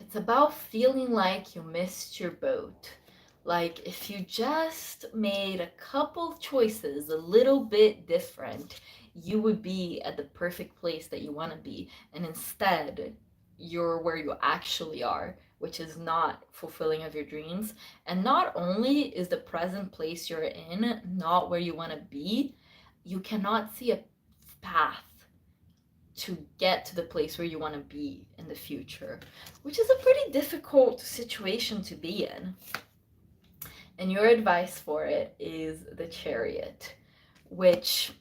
It's about feeling like you missed your boat. Like if you just made a couple choices a little bit different, you would be at the perfect place that you want to be. And instead, you're where you actually are, which is not fulfilling of your dreams. And not only is the present place you're in not where you want to be, you cannot see a path to get to the place where you want to be in the future, which is a pretty difficult situation to be in. And your advice for it is the Chariot, which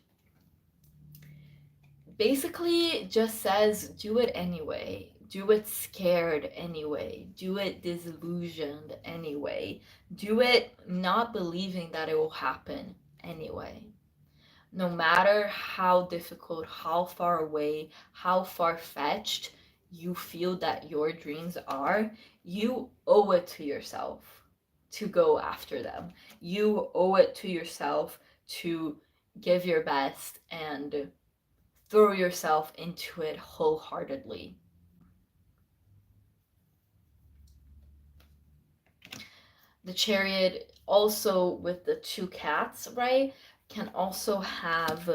basically just says do it anyway. Do it scared anyway. Do it disillusioned anyway. Do it not believing that it will happen anyway. No matter how difficult, how far away, how far-fetched you feel that your dreams are, you owe it to yourself to go after them. You owe it to yourself to give your best and throw yourself into it wholeheartedly. The Chariot also with the two cats, right, can also have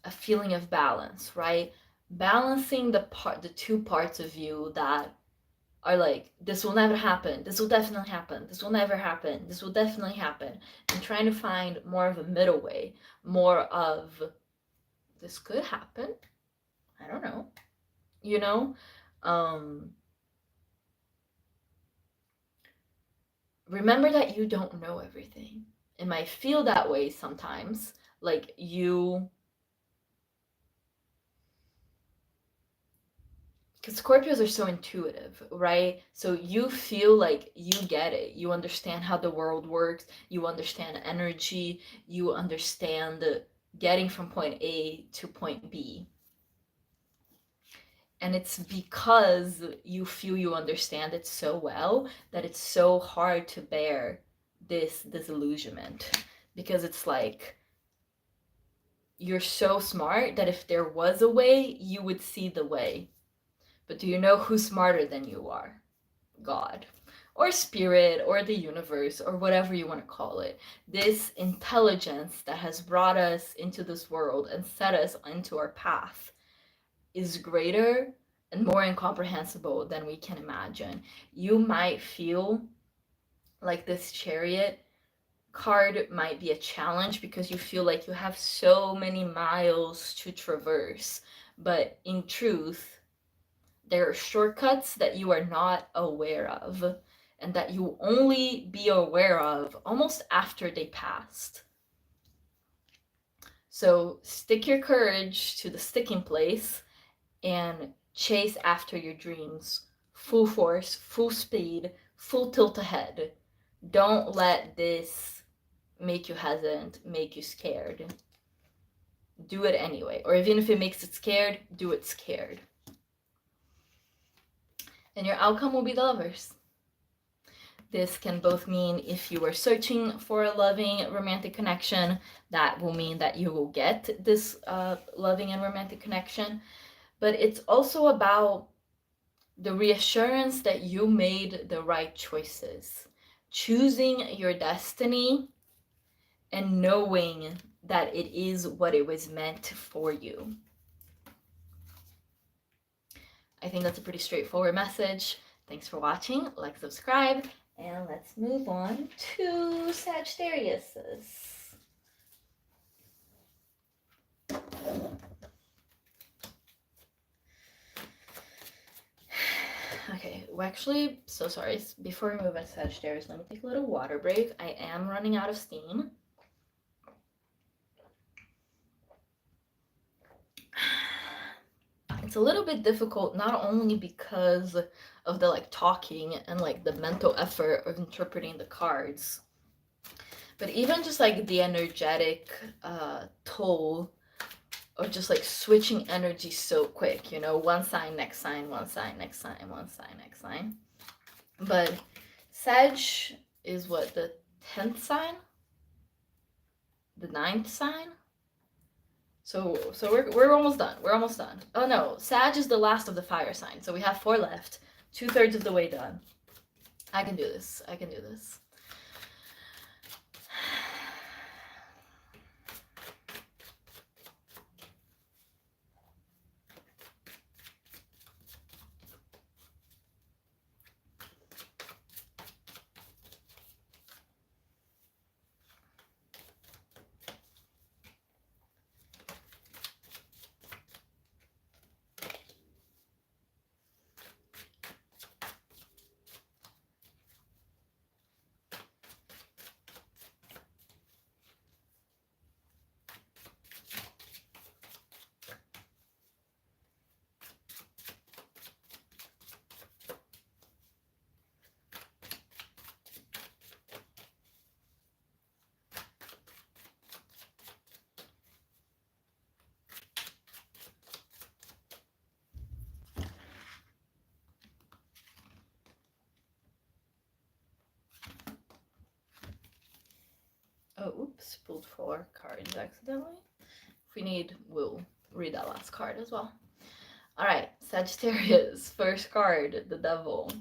a feeling of balance, right? Balancing the two parts of you that are like, this will never happen, this will definitely happen, this will never happen, this will definitely happen, and trying to find more of a middle way, more of this could happen, I don't know, you know? Remember that you don't know everything. It might feel that way sometimes, like because Scorpios are so intuitive, right? So you feel like you get it. You understand how the world works. You understand energy. You understand getting from point A to point B. And it's because you feel you understand it so well that it's so hard to bear this disillusionment. Because it's like, you're so smart that if there was a way, you would see the way. But do you know who's smarter than you are? God. Or spirit, or the universe, or whatever you want to call it. This intelligence that has brought us into this world and set us into our path is greater and more incomprehensible than we can imagine. You might feel like this Chariot card might be a challenge because you feel like you have so many miles to traverse. But in truth, there are shortcuts that you are not aware of and that you will only be aware of almost after they passed. So stick your courage to the sticking place and chase after your dreams. Full force, full speed, full tilt ahead. Don't let this make you hesitant, make you scared. Do it anyway. Or even if it makes it scared, do it scared. And your outcome will be the Lovers. This can both mean if you are searching for a loving romantic connection, that will mean that you will get this loving and romantic connection. But it's also about the reassurance that you made the right choices. Choosing your destiny and knowing that it is what it was meant for you. I think that's a pretty straightforward message. Thanks for watching. Like, subscribe, and let's move on to Sagittariuses. Okay, well, actually, so sorry. Before we move on to Sagittarius, let me take a little water break. I am running out of steam. It's a little bit difficult, not only because of the talking and the mental effort of interpreting the cards, but even just the energetic toll of just switching energy so quick, you know, one sign, next sign, one sign, next sign, one sign, next sign. But Sag is what, the 10th sign? The 9th sign? So we're almost done. We're almost done. Oh no, Sag is the last of the fire signs. So we have 4 left. 2/3 of the way done. I can do this. I can do this. Oh, oops, pulled 4 cards accidentally. If we need, we'll read that last card as well. All right, Sagittarius, first card, the Devil.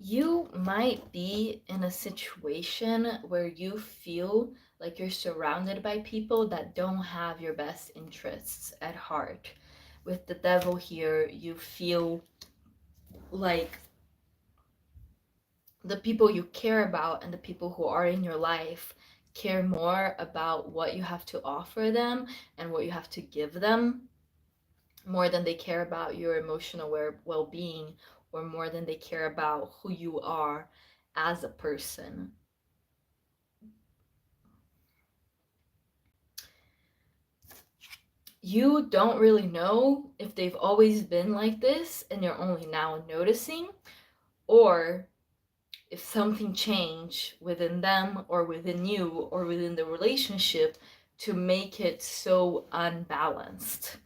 You might be in a situation where you feel like you're surrounded by people that don't have your best interests at heart. With the Devil here, you feel like the people you care about and the people who are in your life care more about what you have to offer them and what you have to give them more than they care about your emotional well-being, or more than they care about who you are as a person. You don't really know if they've always been like this and you're only now noticing, or if something changed within them or within you or within the relationship to make it so unbalanced.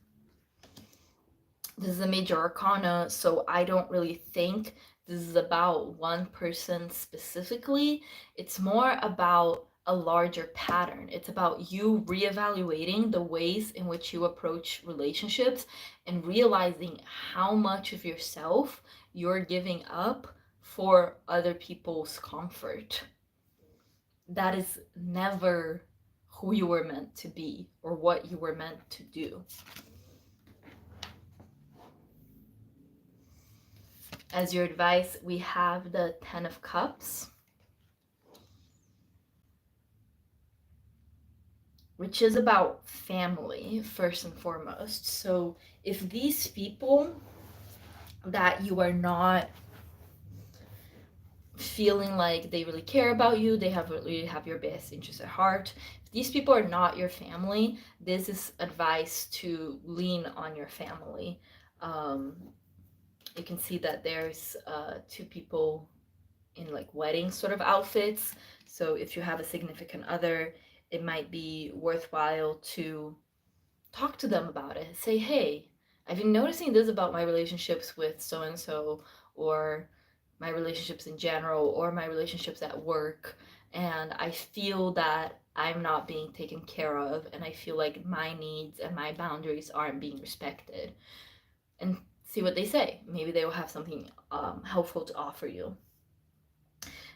This is a major arcana, so I don't really think this is about one person specifically. It's more about a larger pattern. It's about you reevaluating the ways in which you approach relationships and realizing how much of yourself you're giving up for other people's comfort. That is never who you were meant to be or what you were meant to do. As your advice, we have the 10 of Cups, which is about family first and foremost. So if these people that you are not feeling like they really care about you, they really have your best interest at heart, if these people are not your family, this is advice to lean on your family. You can see that there's 2 people in like wedding sort of outfits. So if you have a significant other, it might be worthwhile to talk to them about it. Say, hey, I've been noticing this about my relationships with so and so, or my relationships in general, or my relationships at work, and I feel that I'm not being taken care of, and I feel like my needs and my boundaries aren't being respected. And see what they say. Maybe they will have something helpful to offer you.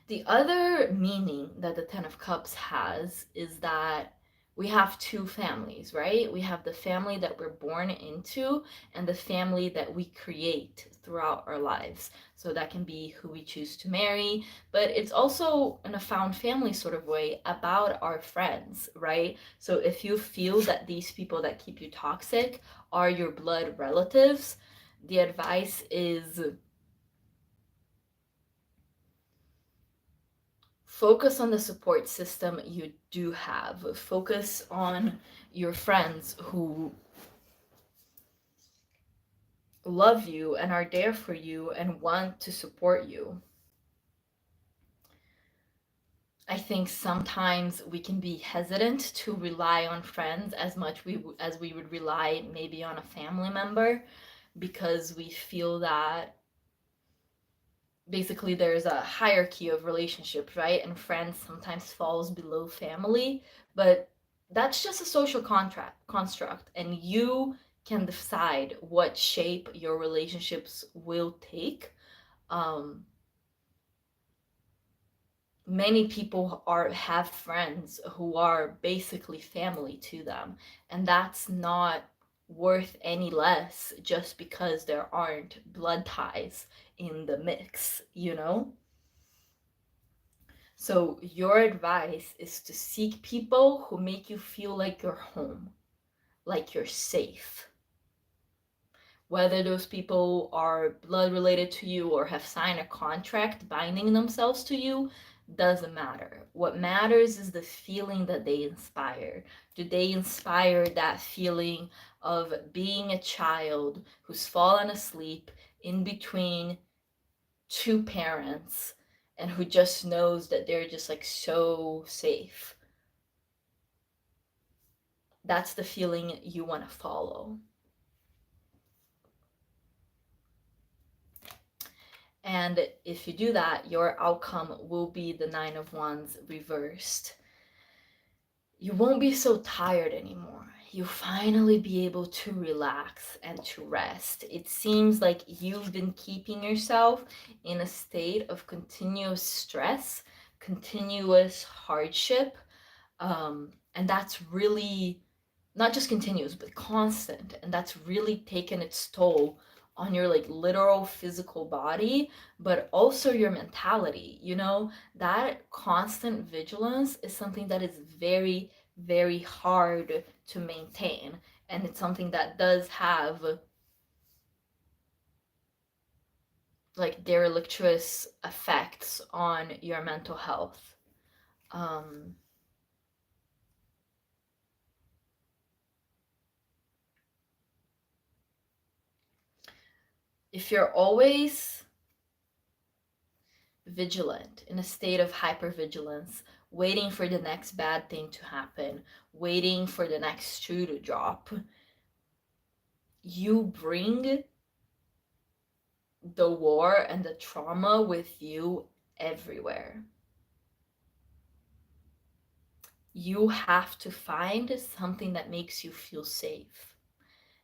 The other meaning that the 10 of Cups has is that we have 2 families, right? We have the family that we're born into and the family that we create throughout our lives. So that can be who we choose to marry, but it's also in a found family sort of way about our friends, right? So if you feel that these people that keep you toxic are your blood relatives, the advice is focus on the support system you do have. Focus on your friends who love you and are there for you and want to support you. I think sometimes we can be hesitant to rely on friends as much as we would rely maybe on a family member, because we feel that basically there's a hierarchy of relationships, right? And friends sometimes falls below family, but that's just a social contract construct, and you can decide what shape your relationships will take. Um, Many people have friends who are basically family to them, and that's not worth any less just because there aren't blood ties in the mix, you know? So your advice is to seek people who make you feel like you're home, like you're safe. Whether those people are blood related to you or have signed a contract binding themselves to you doesn't matter. What matters is the feeling that they inspire. Do they inspire that feeling of being a child who's fallen asleep in between two parents and who just knows that they're just like so safe? That's the feeling you want to follow. And if you do that, your outcome will be the Nine of Wands reversed. You won't be so tired anymore. You'll finally be able to relax and to rest. It seems like you've been keeping yourself in a state of continuous stress, continuous hardship, and that's really not just continuous but constant, and that's really taken its toll on your like literal physical body, but also your mentality. You know, that constant vigilance is something that is very, very hard to maintain, and it's something that does have like deleterious effects on your mental health. um if you're always vigilant, in a state of hypervigilance, waiting for the next bad thing to happen, waiting for the next shoe to drop, you bring the war and the trauma with you everywhere. You have to find something that makes you feel safe.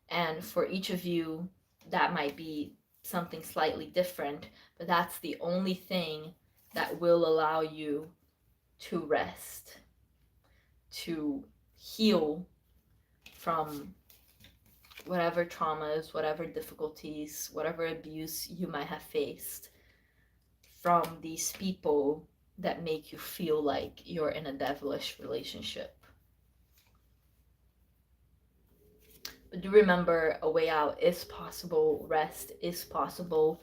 And for each of you, that might be something slightly different, but that's the only thing that will allow you to rest, to heal from whatever traumas, whatever difficulties, whatever abuse you might have faced from these people that make you feel like you're in a devilish relationship. But do remember, a way out is possible, rest is possible.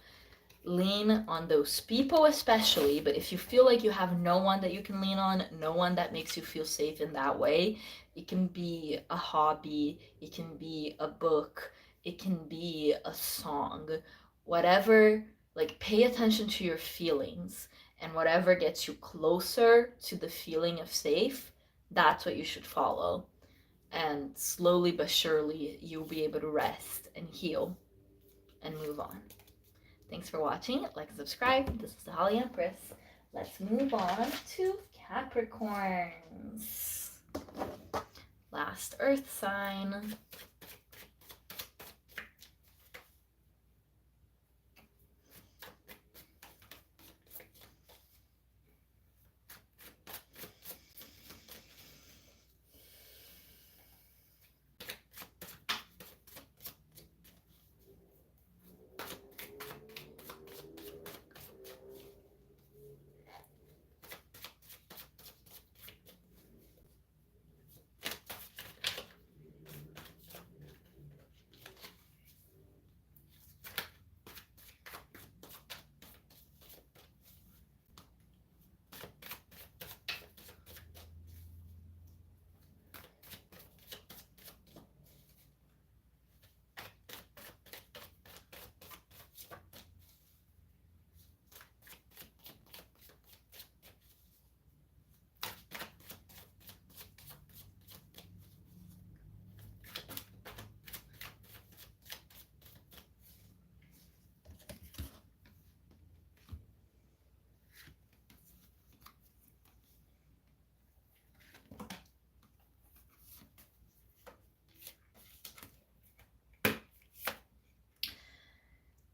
Lean on those people especially, but if you feel like you have no one that you can lean on, no one that makes you feel safe in that way, it can be a hobby, it can be a book, it can be a song, whatever. Like, pay attention to your feelings, and whatever gets you closer to the feeling of safe, that's what you should follow. And slowly but surely you'll be able to rest and heal and move on. Thanks for watching. Like and subscribe. This is the Holly Empress. Let's move on to Capricorns. Last Earth sign.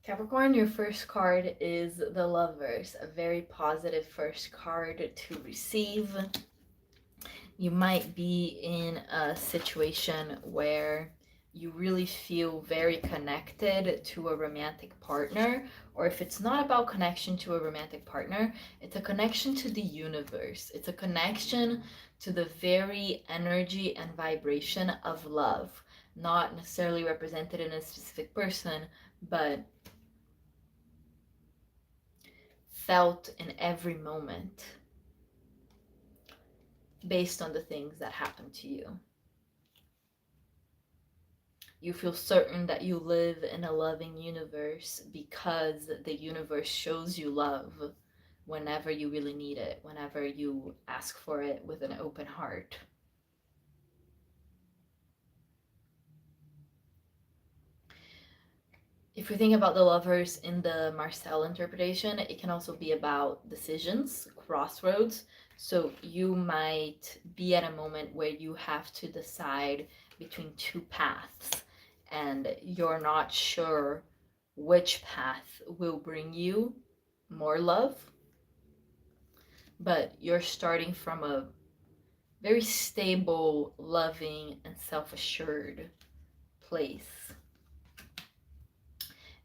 Capricorn, your first card is the Lovers, a very positive first card to receive. You might be in a situation where you really feel very connected to a romantic partner, or if it's not about connection to a romantic partner, it's a connection to the universe. It's a connection to the very energy and vibration of love, not necessarily represented in a specific person, but felt in every moment based on the things that happen to you. You feel certain that you live in a loving universe because the universe shows you love whenever you really need it, whenever you ask for it with an open heart. If we think about the Lovers in the Marcel interpretation, it can also be about decisions, crossroads. So you might be at a moment where you have to decide between two paths and you're not sure which path will bring you more love, but you're starting from a very stable, loving, and self-assured place.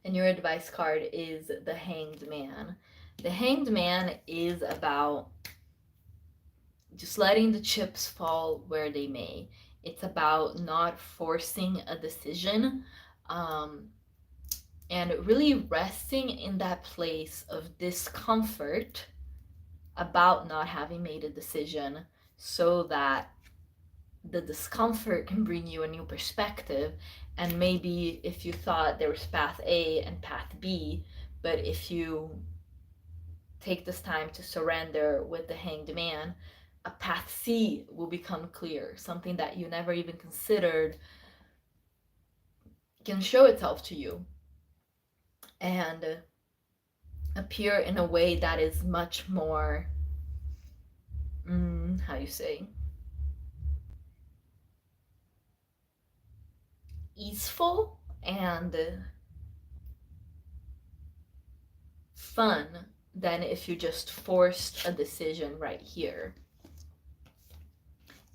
And your advice card is the Hanged Man. The Hanged Man is about just letting the chips fall where they may. It's about not forcing a decision, and really resting in that place of discomfort about not having made a decision, so that the discomfort can bring you a new perspective. And maybe if you thought there was path A and path B, but if you take this time to surrender with the Hanged Man, a path C will become clear. Something that you never even considered can show itself to you and appear in a way that is much more, how you say, easeful and fun than if you just forced a decision right here.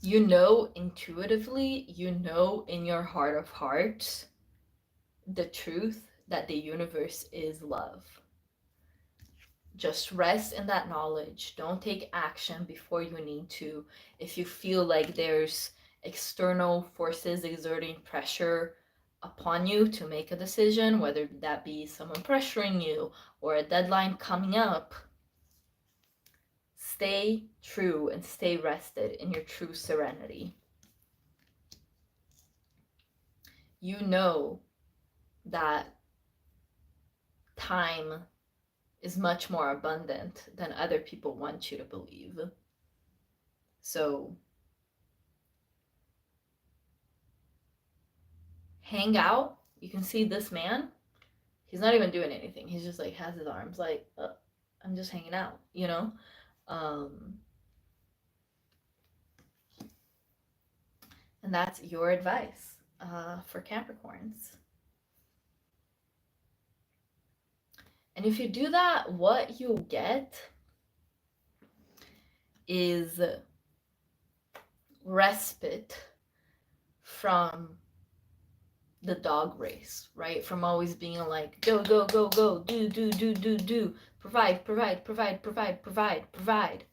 You know intuitively, you know in your heart of hearts, the truth that the universe is love. Just rest in that knowledge. Don't take action before you need to. If you feel like there's external forces exerting pressure upon you to make a decision, whether that be someone pressuring you or a deadline coming up, stay true and stay rested in your true serenity. You know that time is much more abundant than other people want you to believe. So hang out. You can see this man, he's not even doing anything. He's just like has his arms like, I'm just hanging out, you know? And that's your advice for Capricorns. And if you do that, what you'll get is respite from the dog race, right? From always being like, go, go, go, go, do, provide, provide, provide, provide, provide, provide.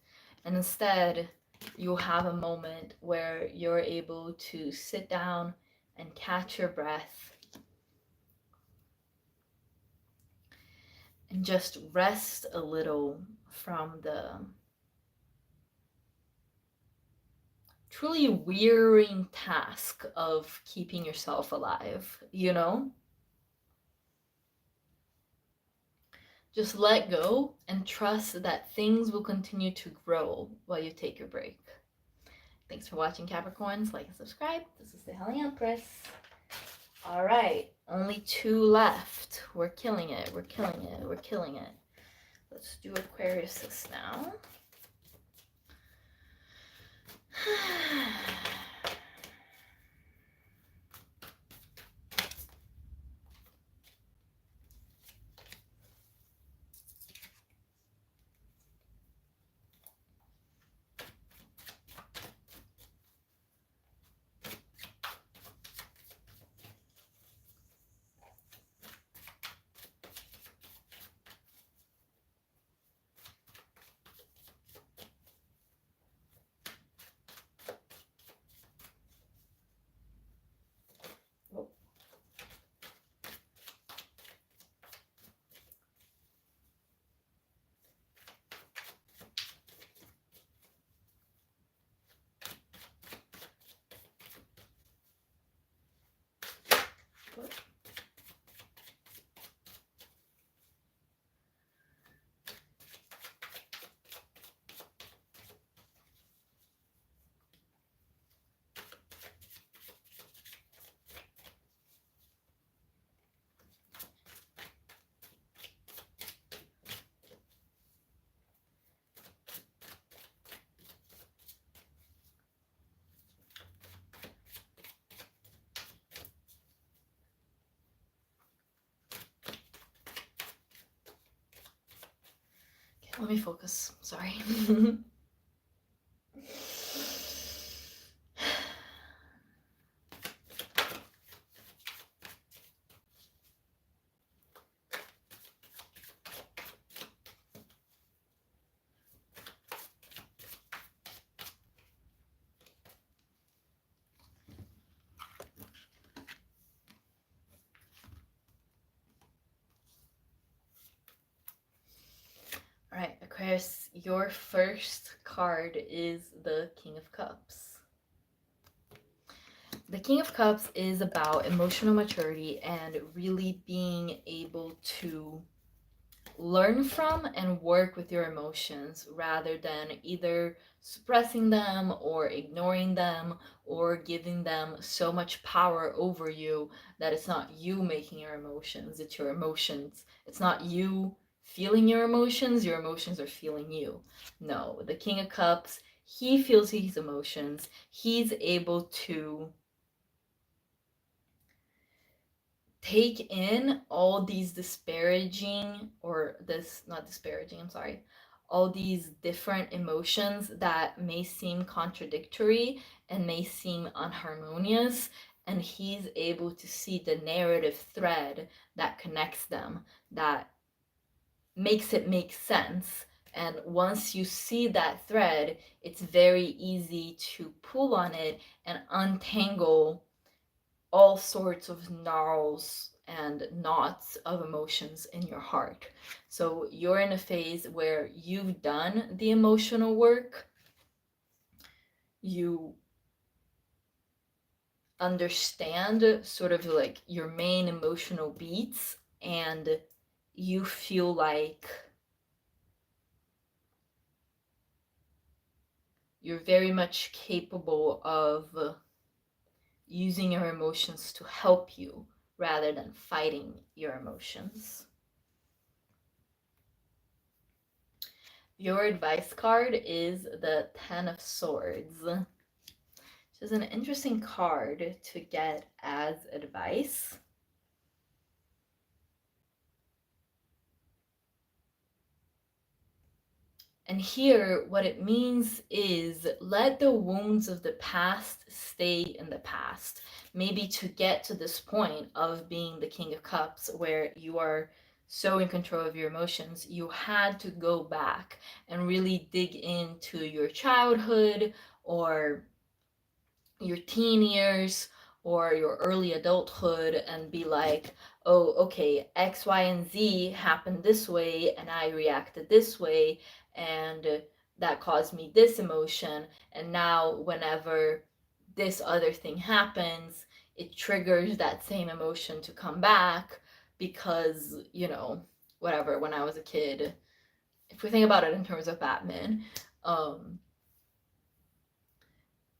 And instead, you'll have a moment where you're able to sit down and catch your breath and just rest a little from the truly wearying task of keeping yourself alive, you know? Just let go and trust that things will continue to grow while you take your break. Thanks for watching, Capricorns. Like and subscribe. This is the Helly Empress. All right, only 2 left. We're killing it. We're killing it. We're killing it. Let's do Aquarius now. Let me focus. Sorry. All right, Aquarius, your first card is the King of Cups. The King of Cups is about emotional maturity and really being able to learn from and work with your emotions rather than either suppressing them or ignoring them or giving them so much power over you that it's not you making your emotions, it's your emotions. It's not you feeling your emotions are feeling you. No, the King of Cups, he feels his emotions. He's able to take in all these disparaging, or this, not disparaging, I'm sorry, all these different emotions that may seem contradictory and may seem unharmonious, and he's able to see the narrative thread that connects them, that makes it make sense. And once you see that thread, it's very easy to pull on it and untangle all sorts of gnarls and knots of emotions in your heart. So you're in a phase where you've done the emotional work, you understand sort of like your main emotional beats, and you feel like you're very much capable of using your emotions to help you rather than fighting your emotions. Your advice card is the Ten of Swords, which is an interesting card to get as advice. And here, what it means is let the wounds of the past stay in the past. Maybe to get to this point of being the King of Cups, where you are so in control of your emotions, you had to go back and really dig into your childhood or your teen years or your early adulthood and be like, oh, okay, X, Y, and Z happened this way, and I reacted this way, and that caused me this emotion. And now, whenever this other thing happens, it triggers that same emotion to come back because, whatever, when I was a kid, if we think about it in terms of Batman, um,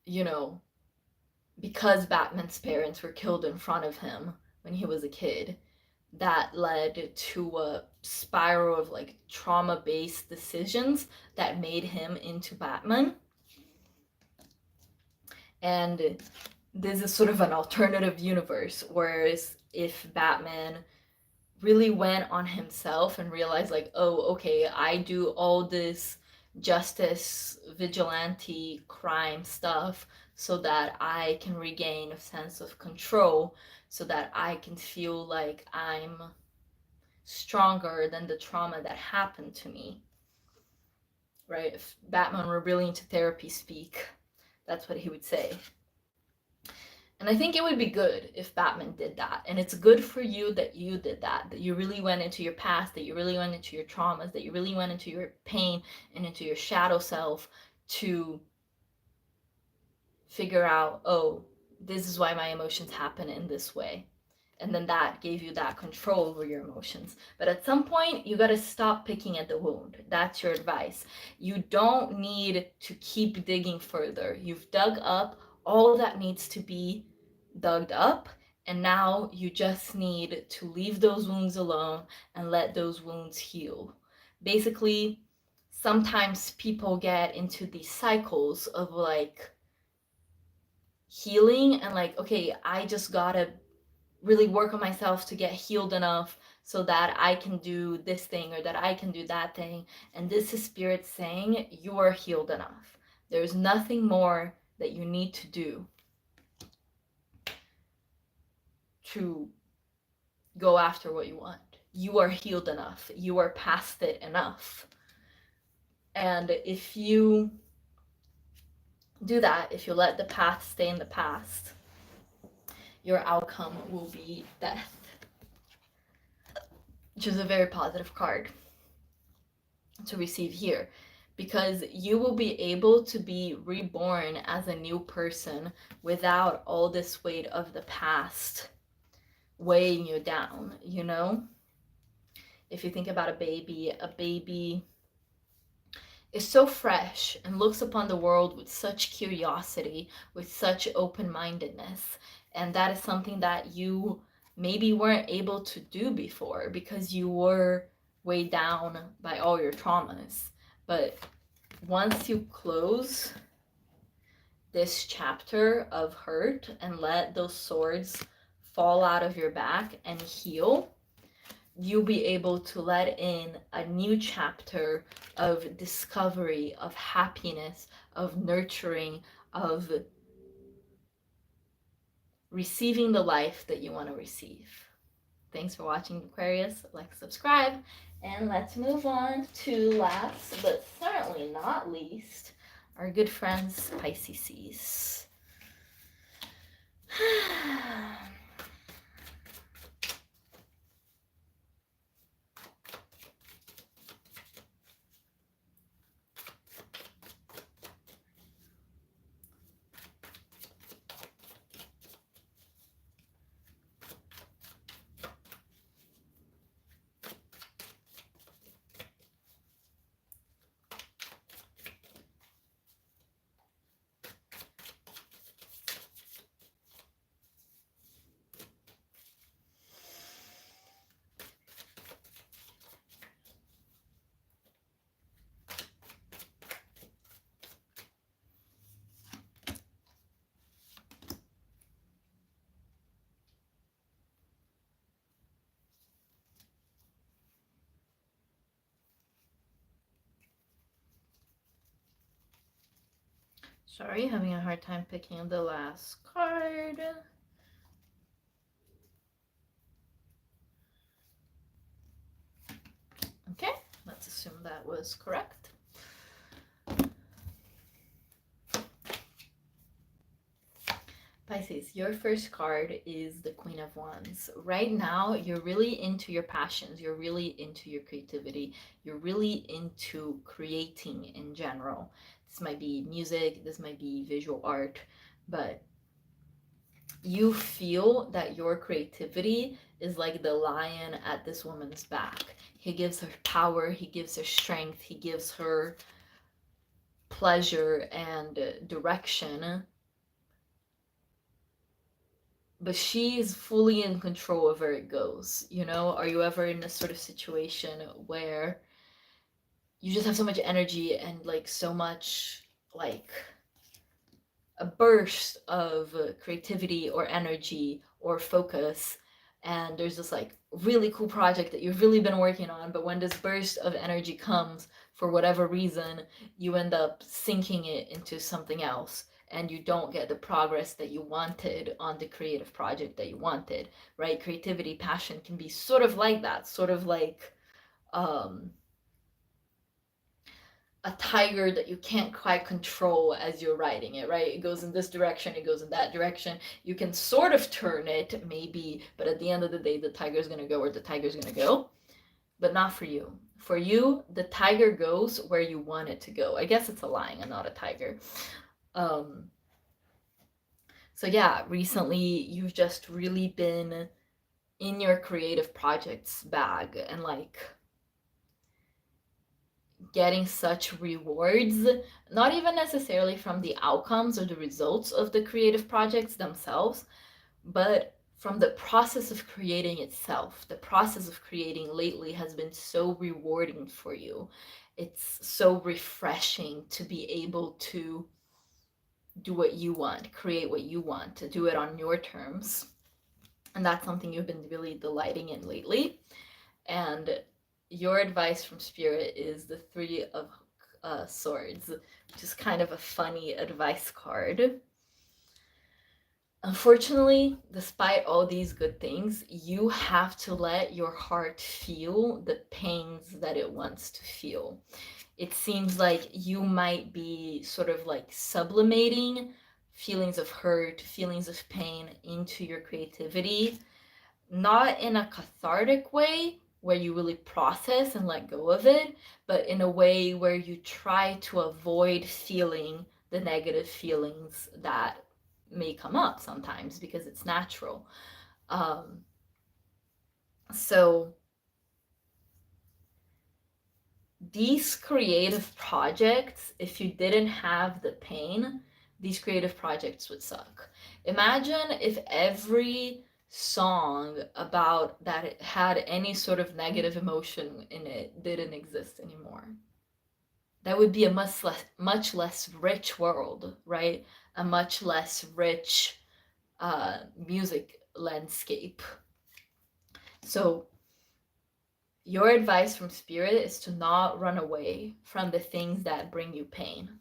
you know, because Batman's parents were killed in front of him when he was a kid, that led to a spiral of like trauma-based decisions that made him into Batman. And this is sort of an alternative universe, whereas if Batman really went on himself and realized like, oh, okay, I do all this justice, vigilante, crime stuff so that I can regain a sense of control, so that I can feel like I'm stronger than the trauma that happened to me, right? If Batman were really into therapy speak, that's what he would say. And I think it would be good if Batman did that. And it's good for you that you did that you really went into your past, that you really went into your traumas, that you really went into your pain and into your shadow self to figure out, oh, this is why my emotions happen in this way. And then that gave you that control over your emotions. But at some point, you got to stop picking at the wound. That's your advice. You don't need to keep digging further. You've dug up all that needs to be dug up, and now you just need to leave those wounds alone and let those wounds heal. Basically, sometimes people get into these cycles of like healing and like, okay, I just gotta really work on myself to get healed enough so that I can do this thing or that I can do that thing. And this is Spirit saying you are healed enough. There's nothing more that you need to do to go after what you want. You are healed enough. You are past it enough. And if you do that, if you let the past stay in the past, your outcome will be death, which is a very positive card to receive here, because you will be able to be reborn as a new person without all this weight of the past weighing you down, you know? If you think about a baby is so fresh and looks upon the world with such curiosity, with such open-mindedness. And that is something that you maybe weren't able to do before because you were weighed down by all your traumas. But once you close this chapter of hurt and let those swords fall out of your back and heal, you'll be able to let in a new chapter of discovery, of happiness, of nurturing, of receiving the life that you want to receive. Thanks for watching, Aquarius. Like, subscribe, and let's move on to last but certainly not least, our good friends Pisces. Sorry, having a hard time picking the last card. Okay, let's assume that was correct. Pisces, your first card is the Queen of Wands. Right now, you're really into your passions. You're really into your creativity. You're really into creating in general. This might be music, this might be visual art, but you feel that your creativity is like the lion at this woman's back. He gives her power, he gives her strength, he gives her pleasure and direction, but she's fully in control of where it goes. You know, are you ever in a sort of situation where you just have so much energy and like so much like a burst of creativity or energy or focus, and there's this like really cool project that you've really been working on, but when this burst of energy comes, for whatever reason, you end up sinking it into something else and you don't get the progress that you wanted on the creative project that you wanted, right? Creativity, passion can be sort of like that, sort of like a tiger that you can't quite control as you're riding it, right? It goes in this direction, it goes in that direction. You can sort of turn it, maybe, but at the end of the day, the tiger's gonna go where the tiger's gonna go. But not for you. For you, the tiger goes where you want it to go. I guess it's a lion and not a tiger. So yeah, recently you've just really been in your creative projects bag and like getting such rewards, not even necessarily from the outcomes or the results of the creative projects themselves, but from the process of creating itself. The process of creating lately has been so rewarding for you. It's so refreshing to be able to do what you want, create what you want, to do it on your terms. And that's something you've been really delighting in lately. And your advice from Spirit is the Three of Swords, which is kind of a funny advice card. Unfortunately, despite all these good things, you have to let your heart feel the pains that it wants to feel. It seems like you might be sort of like sublimating feelings of hurt, feelings of pain into your creativity, not in a cathartic way where you really process and let go of it, but in a way where you try to avoid feeling the negative feelings that may come up sometimes because it's natural. So these creative projects, if you didn't have the pain, these creative projects would suck. Imagine if every song about that it had any sort of negative emotion in it didn't exist anymore. That would be a much less rich world, right? A much less rich music landscape. So your advice from Spirit is to not run away from the things that bring you pain.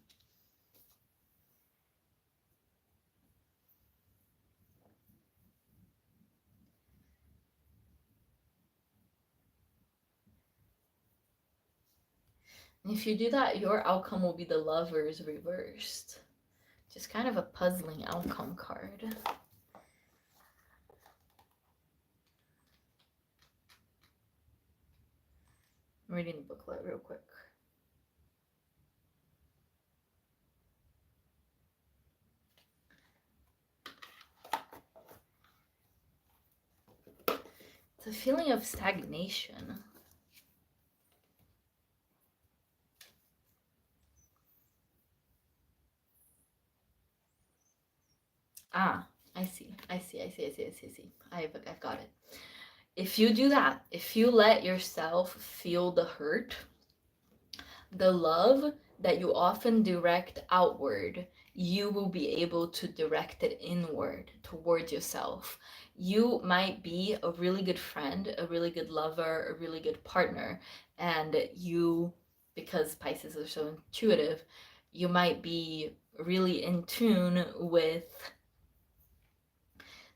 And if you do that, your outcome will be the Lovers reversed. Just kind of a puzzling outcome card. I'm reading the booklet real quick. It's a feeling of stagnation. Ah, I see. I've got it. If you do that, if you let yourself feel the hurt, the love that you often direct outward, you will be able to direct it inward towards yourself. You might be a really good friend, a really good lover, a really good partner, and you, because Pisces are so intuitive, you might be really in tune with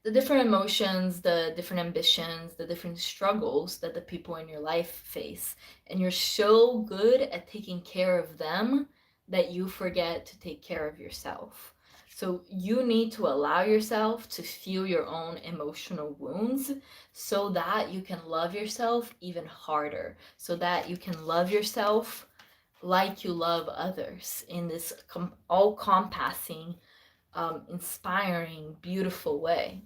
the different emotions, the different ambitions, the different struggles that the people in your life face. And you're so good at taking care of them that you forget to take care of yourself. So you need to allow yourself to feel your own emotional wounds so that you can love yourself even harder, so that you can love yourself like you love others in this all-compassing, inspiring, beautiful way.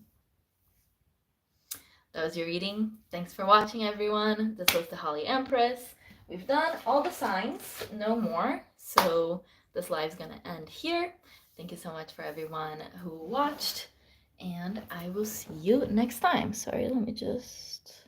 That was your reading. Thanks for watching, everyone. This was the Holly Empress. We've done all the signs, no more. So this live's gonna end here. Thank you so much for everyone who watched, and I will see you next time. Sorry, let me just